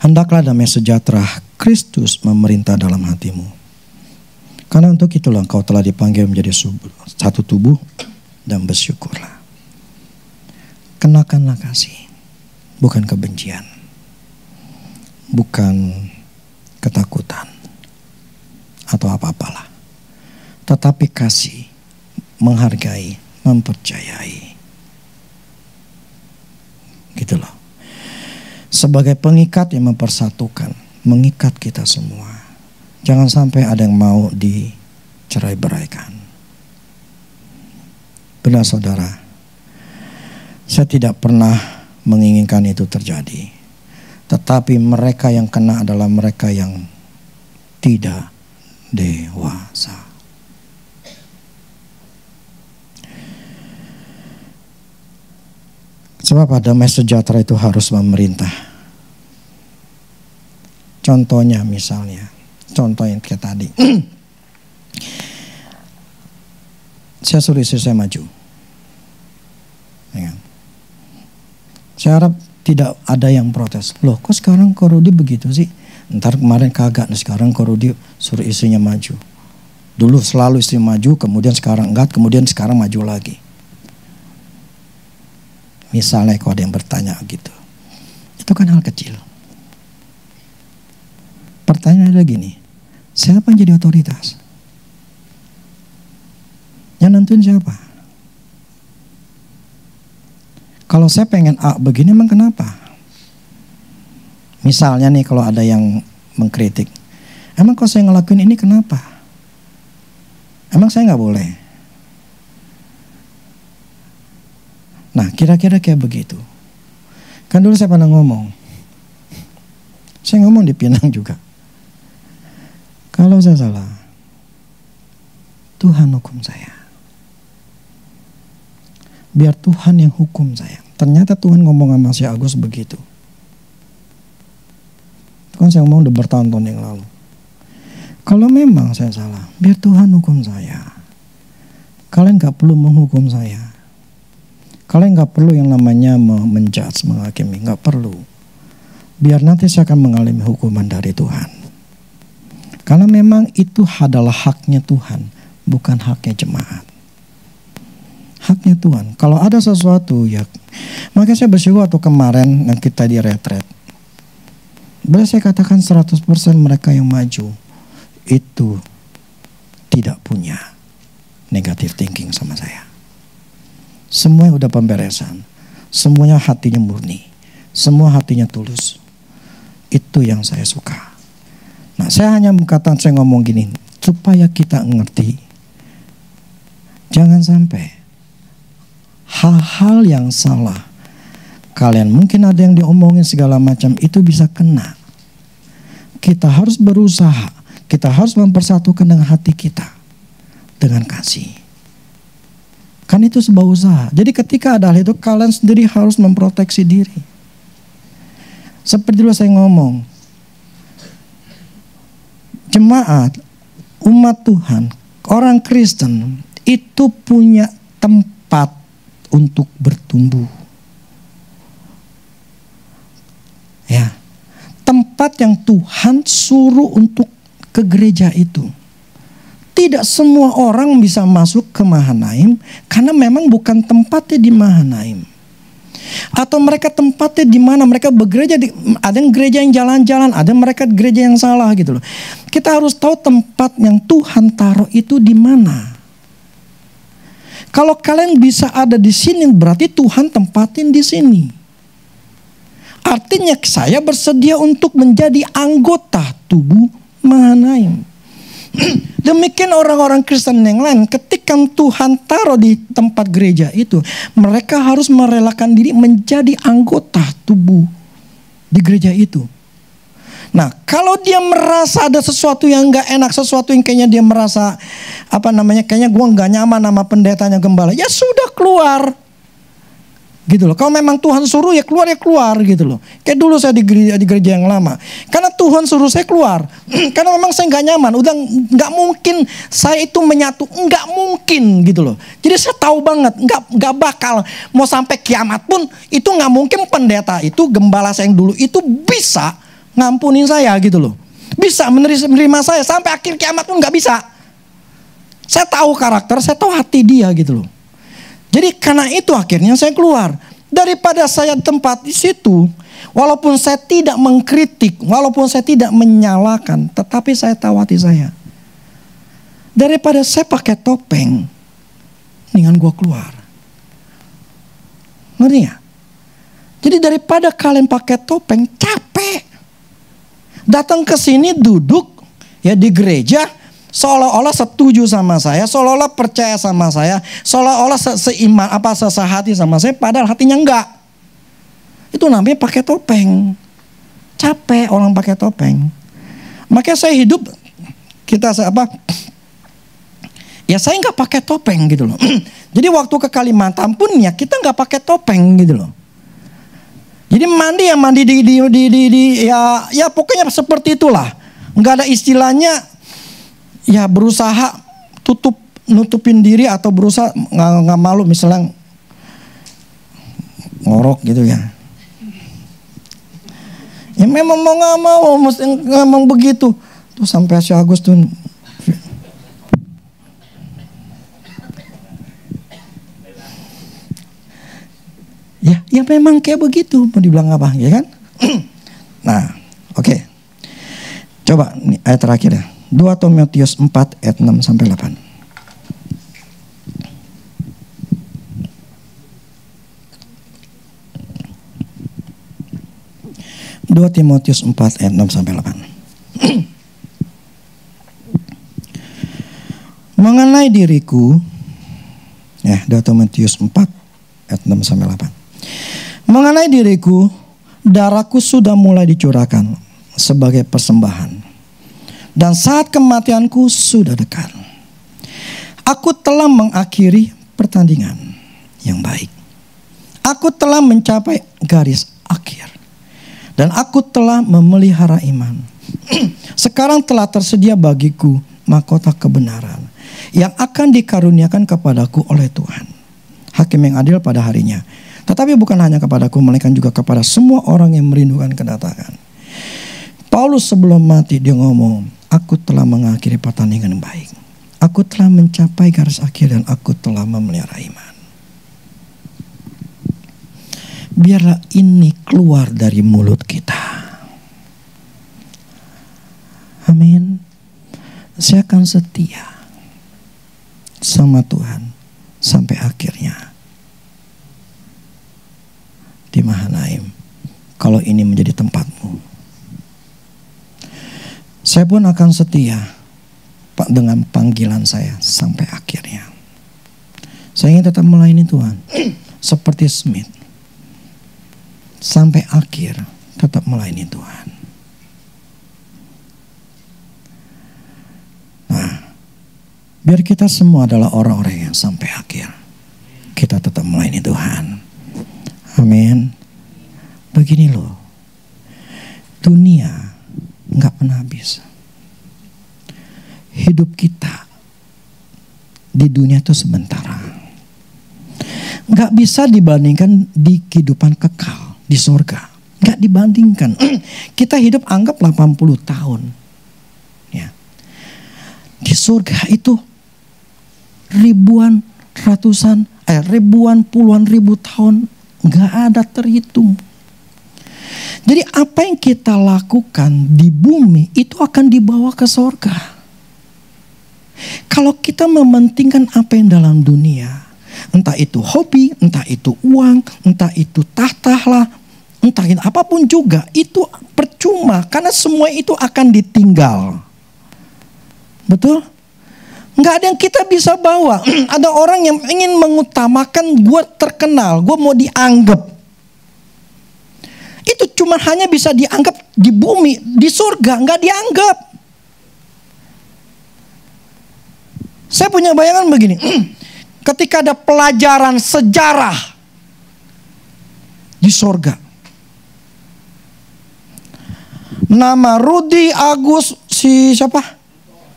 Hendaklah damai sejahtera Kristus memerintah dalam hatimu. Karena untuk itulah engkau telah dipanggil menjadi satu tubuh dan bersyukurlah. Kenakanlah kasih, bukan kebencian, bukan ketakutan atau apa-apalah. Tetapi kasih, menghargai, mempercayai. Gitu loh. Sebagai pengikat yang mempersatukan, mengikat kita semua. Jangan sampai ada yang mau dicerai-beraikan. Benar saudara, saya tidak pernah menginginkan itu terjadi. Tetapi mereka yang kena adalah mereka yang tidak dewasa. Sebab damai sejahtera itu harus memerintah. Contohnya misalnya, contoh yang kayak tadi. Saya suruh istri saya maju. Ya. Saya harap tidak ada yang protes. Loh kok sekarang Ko Rudi begitu sih? Ntar kemarin kagak, sekarang Ko Rudi suruh istrinya maju. Dulu selalu istri maju, kemudian sekarang enggak, kemudian sekarang maju lagi. Misalnya kalau ada yang bertanya gitu. Itu kan hal kecil. Pertanyaannya adalah gini. Siapa yang jadi otoritas? Yang nentuin siapa? Kalau saya pengen A begini emang kenapa? Misalnya nih kalau ada yang mengkritik. Emang kalau saya ngelakuin ini kenapa? Emang saya gak boleh? Nah kira-kira kayak begitu. Kan dulu saya pernah ngomong. Saya ngomong di Pinang juga. Kalau saya salah, Tuhan hukum saya. Biar Tuhan yang hukum saya. Ternyata Tuhan ngomong sama si Agus begitu. Itu kan saya ngomong udah bertahun-tahun yang lalu. Kalau memang saya salah, biar Tuhan hukum saya. Kalian gak perlu menghukum saya. Kalian gak perlu yang namanya menjudge, menghakimi. Gak perlu. Biar nanti saya akan mengalami hukuman dari Tuhan. Karena memang itu adalah haknya Tuhan. Bukan haknya jemaat. Haknya Tuhan. Kalau ada sesuatu ya. Makanya saya bersyukur waktu kemarin yang kita di retret. Boleh saya katakan 100% mereka yang maju. Itu tidak punya negative thinking sama saya. Semuanya udah pemberesan. Semuanya hatinya murni. Semua hatinya tulus. Itu yang saya suka. Nah saya hanya berkata, saya ngomong gini. Supaya kita ngerti. Jangan sampai hal-hal yang salah. Kalian mungkin ada yang diomongin segala macam. Itu bisa kena. Kita harus berusaha. Kita harus mempersatukan dengan hati kita. Dengan kasih. Kan itu sebuah usaha. Jadi ketika ada hal itu kalian sendiri harus memproteksi diri. Seperti dulu saya ngomong. Jemaat, umat Tuhan, orang Kristen itu punya tempat untuk bertumbuh. Ya. Tempat yang Tuhan suruh untuk ke gereja itu. Tidak semua orang bisa masuk ke Mahanaim karena memang bukan tempatnya di Mahanaim. Atau mereka tempatnya di mana mereka begereja, ada yang gereja yang jalan-jalan, ada mereka gereja yang salah gitu loh. Kita harus tahu tempat yang Tuhan taruh itu di mana. Kalau kalian bisa ada di sini berarti Tuhan tempatin di sini. Artinya saya bersedia untuk menjadi anggota tubuh Mahanaim. Demikian orang-orang Kristen yang lain, ketika Tuhan taruh di tempat gereja itu, mereka harus merelakan diri menjadi anggota tubuh di gereja itu. Nah, kalau dia merasa ada sesuatu yang gak enak, sesuatu yang kayaknya dia merasa kayaknya gue gak nyaman sama pendetanya gembala, ya sudah keluar. Gitu loh. Kalau memang Tuhan suruh ya keluar gitu loh. Kayak dulu saya di gereja yang lama. Karena Tuhan suruh saya keluar. Karena memang saya nggak nyaman. Udah nggak mungkin saya itu menyatu. Nggak mungkin gitu loh. Jadi saya tahu banget nggak bakal mau sampai kiamat pun itu nggak mungkin pendeta itu, gembala saya yang dulu itu bisa ngampunin saya gitu loh. Bisa menerima saya sampai akhir kiamat pun nggak bisa. Saya tahu karakter, saya tahu hati dia gitu loh. Jadi karena itu akhirnya saya keluar. Daripada saya tempat di situ, walaupun saya tidak mengkritik, walaupun saya tidak menyalahkan, tetapi saya tahu hati saya. Daripada saya pakai topeng, mendingan gue keluar. Ngerti ya? Jadi daripada kalian pakai topeng, capek. Datang ke sini duduk ya di gereja, seolah-olah setuju sama saya, seolah-olah percaya sama saya, seolah-olah seiman sehati sama saya, padahal hatinya enggak. Itu namanya pakai topeng. Capek orang pakai topeng. Makanya saya hidup ya saya nggak pakai topeng gitu loh. Jadi waktu ke Kalimantan pun ya kita nggak pakai topeng gitu loh. Jadi mandi ya pokoknya seperti itulah. Nggak ada istilahnya ya berusaha nutupin diri atau berusaha nggak malu misalnya ngorok gitu ya. Ya memang mau nggak mau mesti ngomong begitu. Tuh sampai si Agus tuh ya memang kayak begitu, mau dibilang apa ya kan? Nah, oke. Coba nih ayat terakhir ya. 2 Timotius 4 ayat 6 sampai 8. 2 Timotius 4 ayat 6 sampai 8. Mengenai diriku, ya 2 Timotius 4 ayat 6 sampai 8. Mengenai diriku, darahku sudah mulai dicurahkan sebagai persembahan, dan saat kematianku sudah dekat. Aku telah mengakhiri pertandingan yang baik. Aku telah mencapai garis akhir, dan aku telah memelihara iman. Sekarang telah tersedia bagiku mahkota kebenaran yang akan dikaruniakan kepadaku oleh Tuhan, Hakim yang adil pada harinya. Tetapi bukan hanya kepadaku, melainkan juga kepada semua orang yang merindukan kedatangan. Paulus sebelum mati dia ngomong, aku telah mengakhiri pertandingan yang baik. Aku telah mencapai garis akhir dan aku telah memelihara iman. Biarlah ini keluar dari mulut kita. Amin. Saya akan setia sama Tuhan sampai akhirnya di Mahanaim, kalau ini menjadi tempatmu. Saya pun akan setia Pak dengan panggilan saya sampai akhirnya. Saya ingin tetap melayani Tuhan seperti Smith, sampai akhir tetap melayani Tuhan. Nah, biar kita semua adalah orang-orang yang sampai akhir kita tetap melayani Tuhan. Amin. Begini loh, dunia nggak pernah habis. Hidup kita di dunia itu sementara. Nggak bisa dibandingkan di kehidupan kekal di surga. Nggak dibandingkan. Kita hidup anggap 80 tahun. Ya. Di surga itu ribuan, puluhan ribu tahun. Gak ada terhitung. Jadi apa yang kita lakukan di bumi itu akan dibawa ke surga. Kalau kita mementingkan apa yang dalam dunia, entah itu hobi, entah itu uang, entah itu tahta lah, entah itu apapun juga, itu percuma karena semua itu akan ditinggal. Betul? Nggak ada yang kita bisa bawa. Ada orang yang ingin mengutamakan gue terkenal, gue mau dianggap. Itu cuma hanya bisa dianggap di bumi, di surga nggak dianggap. Saya punya bayangan begini, ketika ada pelajaran sejarah di sorga. Nama Rudy, Agus, si siapa?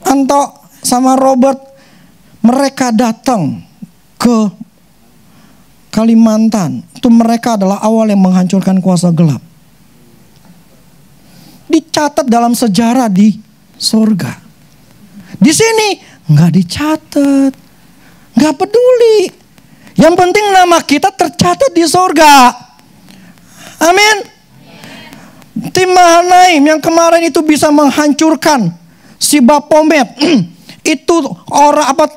Anto sama Robert, mereka datang ke Kalimantan. Itu mereka adalah awal yang menghancurkan kuasa gelap. Dicatat dalam sejarah di sorga. Di sini nggak dicatat, nggak peduli. Yang penting nama kita tercatat di sorga. Amin. Tim Mahanaim yang kemarin itu bisa menghancurkan si Baphomet. Itu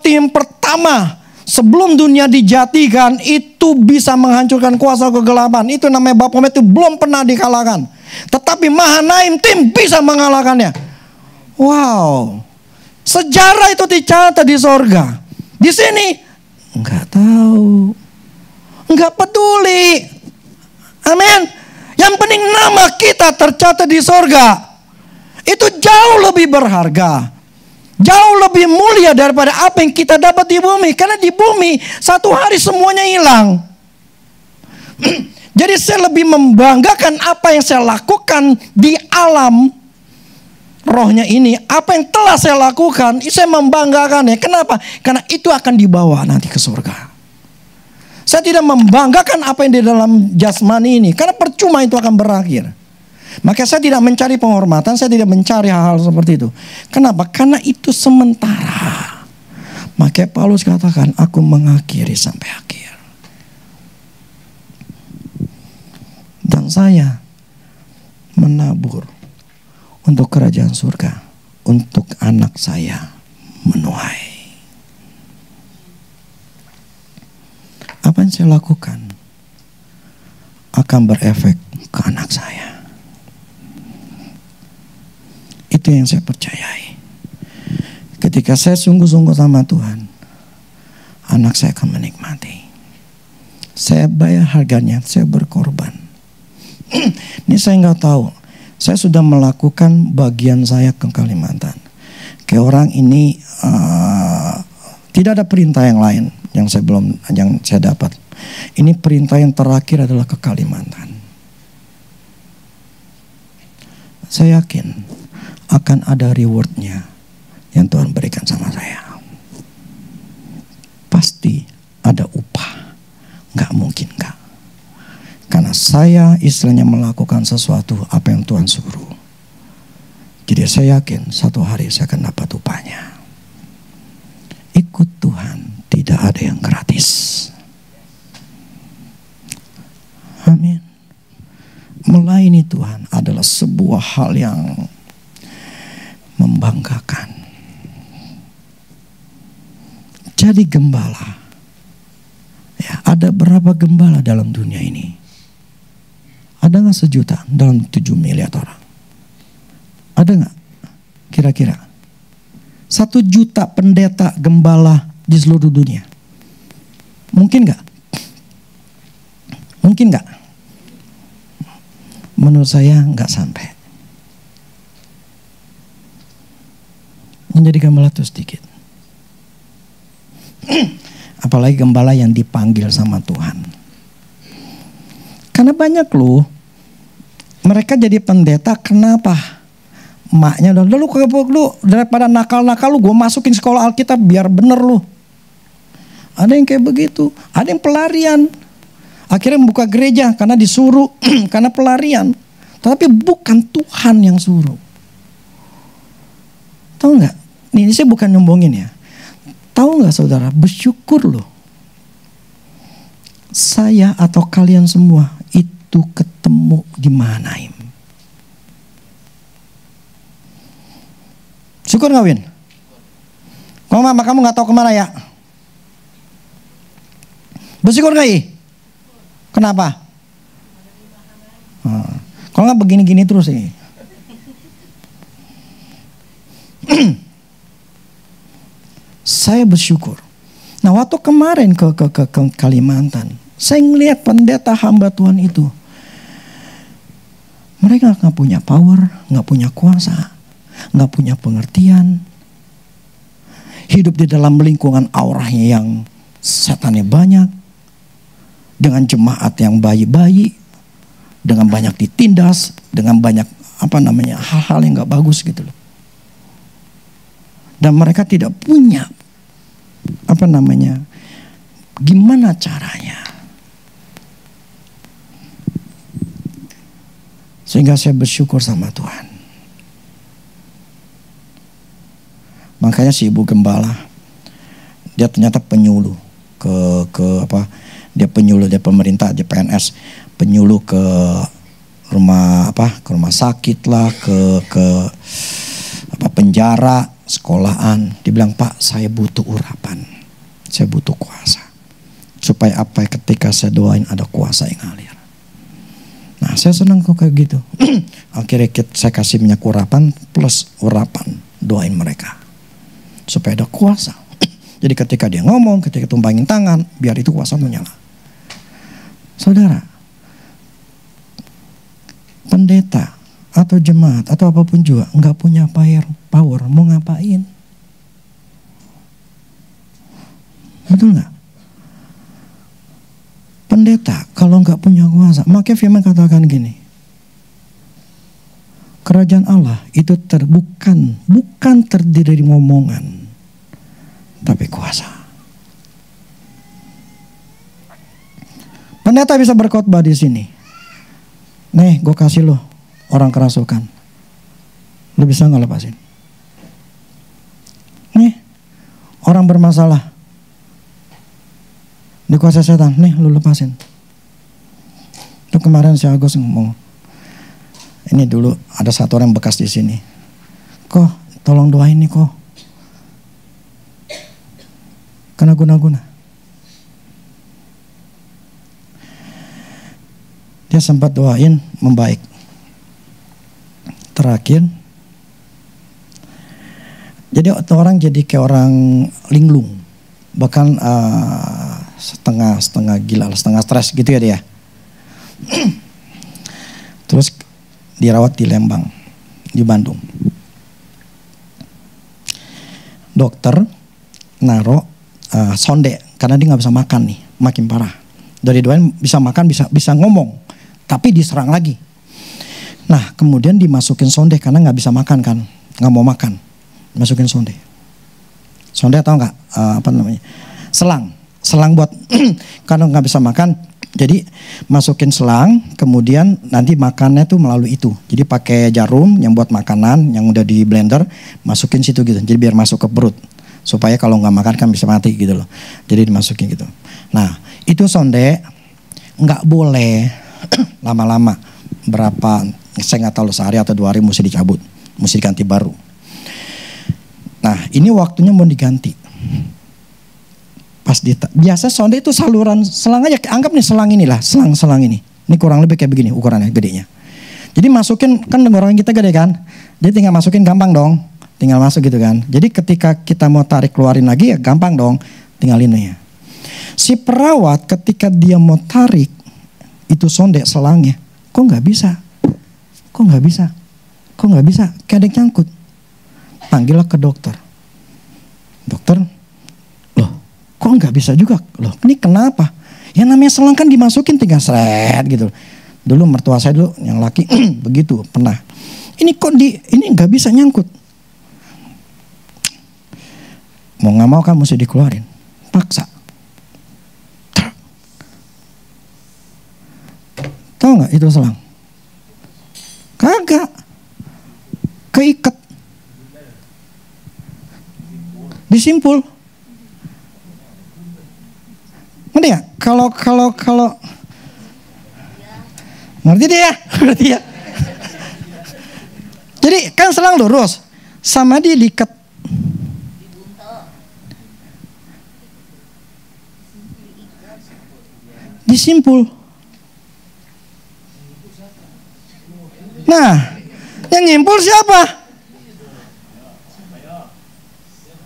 tim pertama sebelum dunia dijadikan itu bisa menghancurkan kuasa kegelapan. Itu namanya Baphomet, itu belum pernah dikalahkan. Tetapi Mahanaim tim bisa mengalahkannya. Wow. Sejarah itu dicatat di sorga. Di sini nggak tahu, nggak peduli. Amin. Yang penting nama kita tercatat di sorga. Itu jauh lebih berharga, jauh lebih mulia daripada apa yang kita dapat di bumi. Karena di bumi satu hari semuanya hilang. Jadi saya lebih membanggakan apa yang saya lakukan di alam rohnya ini. Apa yang telah saya lakukan, saya membanggakannya. Kenapa? Karena itu akan dibawa nanti ke surga. Saya tidak membanggakan apa yang di dalam jasmani ini. Karena percuma itu akan berakhir. Maka saya tidak mencari penghormatan. Saya tidak mencari hal-hal seperti itu. Kenapa? Karena itu sementara. Maka Paulus katakan, aku mengakhiri sampai akhir. Dan saya menabur untuk kerajaan surga. Untuk anak saya menuai. Apa yang saya lakukan akan berefek ke anak saya. Itu yang saya percayai. Ketika saya sungguh-sungguh sama Tuhan, anak saya akan menikmati. Saya bayar harganya, saya berkorban. Ini saya nggak tahu. Saya sudah melakukan bagian saya ke Kalimantan. Kayak orang ini tidak ada perintah yang lain yang saya dapat. Ini perintah yang terakhir adalah ke Kalimantan. Saya yakin akan ada rewardnya yang Tuhan berikan sama saya. Pasti ada upah. Nggak mungkin nggak. Karena saya istilahnya melakukan sesuatu apa yang Tuhan suruh. Jadi saya yakin satu hari saya akan dapat upahnya. Ikut Tuhan. Tidak ada yang gratis. Amin. Melayani Tuhan adalah sebuah hal yang membanggakan. Jadi gembala. Ya, ada berapa gembala dalam dunia ini? Ada nggak 1 juta dalam 7 miliar orang? Ada nggak? Kira-kira 1 juta pendeta gembala di seluruh dunia. Mungkin gak? Mungkin gak? Menurut saya gak sampai. Menjadi gembala itu sedikit. Apalagi gembala yang dipanggil sama Tuhan. Karena banyak loh, mereka jadi pendeta, kenapa? Maknya udah lu daripada nakal-nakal lu, gue masukin sekolah Alkitab biar bener lu. Ada yang kayak begitu, ada yang pelarian. Akhirnya membuka gereja karena disuruh, karena pelarian. Tapi bukan Tuhan yang suruh. Tahu nggak? Ini saya bukan nyombongin ya. Tahu nggak saudara? Bersyukur loh. Saya atau kalian semua itu ketemu di Mahanaim. Syukur nggak Win? Mama kamu nggak tahu kemana ya? Bersyukur gak I? Kenapa? Kalau nggak begini-gini terus sih. Saya bersyukur. Nah waktu kemarin ke Kalimantan, saya ngelihat pendeta hamba Tuhan itu. Mereka nggak punya power, nggak punya kuasa, nggak punya pengertian. Hidup di dalam lingkungan auranya yang setannya banyak. Dengan jemaat yang bayi-bayi. dengan banyak ditindas, dengan banyak hal-hal yang nggak bagus gitu loh. Dan mereka tidak punya gimana caranya. Sehingga saya bersyukur sama Tuhan. Makanya si ibu gembala, dia ternyata penyuluh dia penyuluh, dia pemerintah, dia PNS, penyuluh ke rumah sakit lah, ke penjara, sekolahan. Dia bilang, Pak, saya butuh urapan, saya butuh kuasa, supaya ketika saya doain ada kuasa yang ngalir. Nah, saya senang kok kayak gitu. Akhirnya saya kasih minyak urapan plus urapan, doain mereka supaya ada kuasa. Jadi ketika dia ngomong, ketika tumpangin tangan, biar itu kuasa menyala. Saudara, pendeta atau jemaat atau apapun juga nggak punya power, mau ngapain? Betul nggak? Pendeta kalau nggak punya kuasa, makanya firman katakan gini, kerajaan Allah itu bukan terdiri dari ngomongan, tapi kuasa. Pendeta bisa berkhotbah di sini. Nih, gue kasih lo orang kerasukan. Lo bisa nggak lepasin? Nih, orang bermasalah, dikuasai setan. Nih, lo lepasin. Itu kemarin si Agus ngomong. Ini dulu ada satu orang bekas di sini. Kok, tolong doain nih kok. Kena guna-guna. Dia sempat doain membaik. Terakhir, jadi orang jadi kayak orang linglung, bahkan setengah gila, setengah stres gitu ya dia. Terus dirawat di Lembang, di Bandung. Dokter naruh sonde karena dia nggak bisa makan nih, makin parah. Dari doain bisa makan, bisa ngomong, tapi diserang lagi. Nah, kemudian dimasukin sonde karena nggak bisa makan kan, nggak mau makan, masukin sonde. Sonde tahu nggak selang buat karena nggak bisa makan, jadi masukin selang, kemudian nanti makannya tuh melalui itu. Jadi pakai jarum yang buat makanan yang udah di blender, masukin situ gitu, jadi biar masuk ke perut, supaya kalau nggak makan kan bisa mati gitu loh. Jadi dimasukin gitu. Nah, itu sonde nggak boleh lama-lama, berapa saya nggak tahu, sehari atau 2 hari mesti dicabut, mesti diganti baru. Nah, ini waktunya mau diganti. Biasa sonde itu saluran selang aja, anggap nih selang inilah, selang ini. Ini kurang lebih kayak begini ukurannya, gedenya. Jadi masukin, kan tenggorokan kita gede kan, jadi tinggal masukin gampang dong, tinggal masuk gitu kan. Jadi ketika kita mau tarik keluarin lagi ya gampang dong, tinggal ini ya. Si perawat ketika dia mau tarik itu sonde selangnya, kok nggak bisa, kayak ada yang nyangkut. Panggillah ke dokter. Dokter, loh, kok nggak bisa juga? Loh, ini kenapa? Ya namanya selang kan dimasukin tinggal seret gitu. Dulu mertua saya dulu yang laki begitu pernah. Ini kok ini nggak bisa nyangkut. Mau nggak mau kan mesti dikeluarin, paksa. Tahu nggak itu selang? Kagak, keikat, disimpul. Ngerti ya? Kalau ngerti dia, berarti ya. Jadi kan selang lurus, sama dia diikat. Disimpul. Nah, yang nyimpul siapa?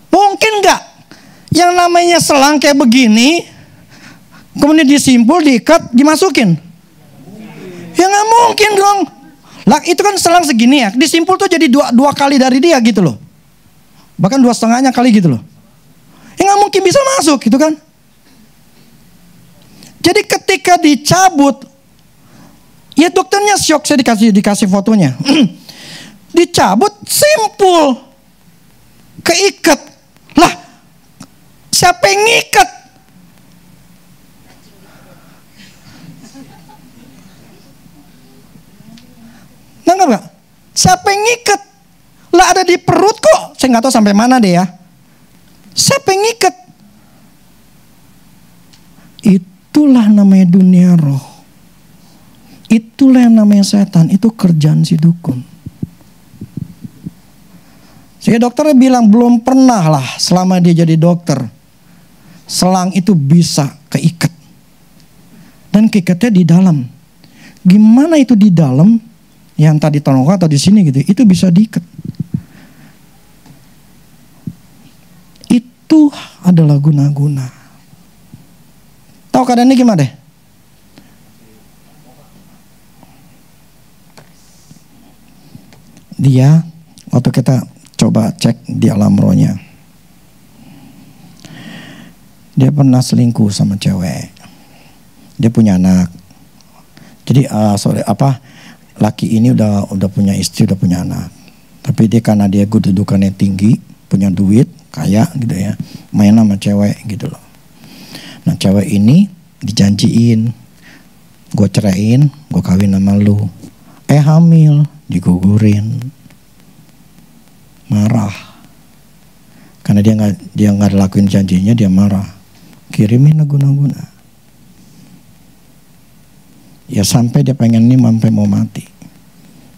Mungkin nggak yang namanya selang kayak begini, kemudian disimpul, diikat, dimasukin? Ya nggak mungkin dong. Lah itu kan selang segini ya, disimpul tuh jadi dua kali dari dia gitu loh, bahkan 2,5 kali gitu loh. Ya nggak mungkin bisa masuk gitu kan. Jadi ketika dicabut, Ya dokternya syok, saya dikasih fotonya. Dicabut, simpul. Keikat. Lah, siapa yang ngikat? Nggak gak? Siapa yang ngikat? Lah ada di perut kok. Saya nggak tahu sampai mana deh ya. Siapa yang ngikat? Itulah namanya dunia roh. Itulah yang namanya setan. Itu kerjaan si dukun. Sehingga dokternya bilang belum pernah lah selama dia jadi dokter selang itu bisa keikat. Dan keikatnya di dalam. Gimana itu di dalam? Yang tadi tonong atau di sini gitu. Itu bisa diikat. Itu adalah guna-guna. Tahu keadaannya gimana deh? Dia waktu kita coba cek di alam rohnya, dia pernah selingkuh sama cewek. Dia punya anak. Jadi laki ini udah punya istri, udah punya anak. Tapi dia karena dia kedudukannya tinggi, punya duit, kaya gitu ya, main sama cewek gitu loh. Nah cewek ini dijanjiin, gue ceraiin, gue kawin sama lu. Hamil, digugurin. Marah. Karena dia nggak lakuin janjinya, dia marah. Kirimin guna-guna. Ya sampai dia pengen ini sampai mau mati.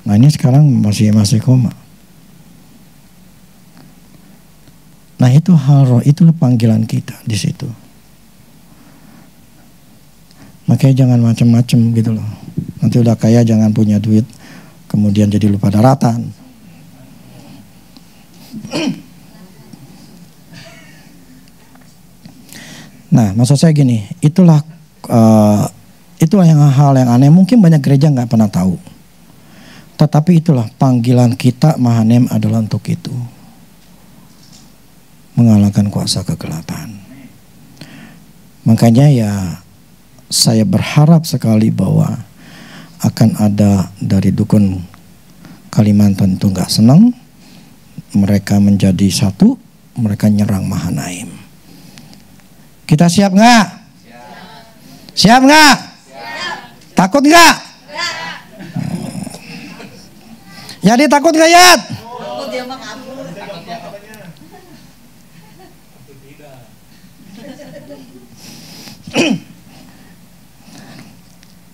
Nah ini sekarang masih koma. Nah itu hal roh, itulah panggilan kita di situ. Makanya jangan macam-macam gitu loh. Nanti udah kaya jangan punya duit, kemudian jadi lupa daratan. Nah maksud saya gini, itulah yang hal yang aneh. Mungkin banyak gereja nggak pernah tahu. Tetapi itulah panggilan kita Mahanem adalah untuk itu. Mengalahkan kuasa kegelapan. Makanya ya saya berharap sekali bahwa akan ada dari dukun Kalimantan itu nggak senang. Mereka menjadi satu, mereka nyerang Mahanaim. Kita siap nggak? Siap nggak? Takut nggak? Jadi takut nggak Yat?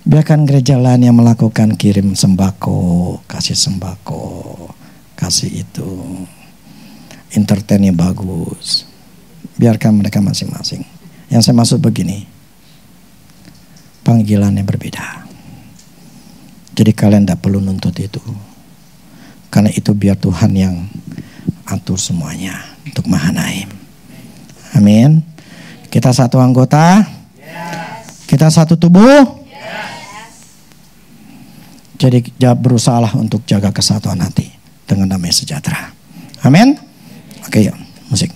Biarkan gereja lain yang melakukan kirim sembako, kasih itu, entertainnya bagus. Biarkan mereka masing-masing. Yang saya maksud begini, panggilannya berbeda. Jadi kalian tidak perlu nuntut itu. Karena itu biar Tuhan yang atur semuanya untuk Mahanaim. Amin. Kita satu anggota. Kita satu tubuh. Jadi berusahalah untuk jaga kesatuan hati dengan damai sejahtera. Amin. Oke, yuk, musik.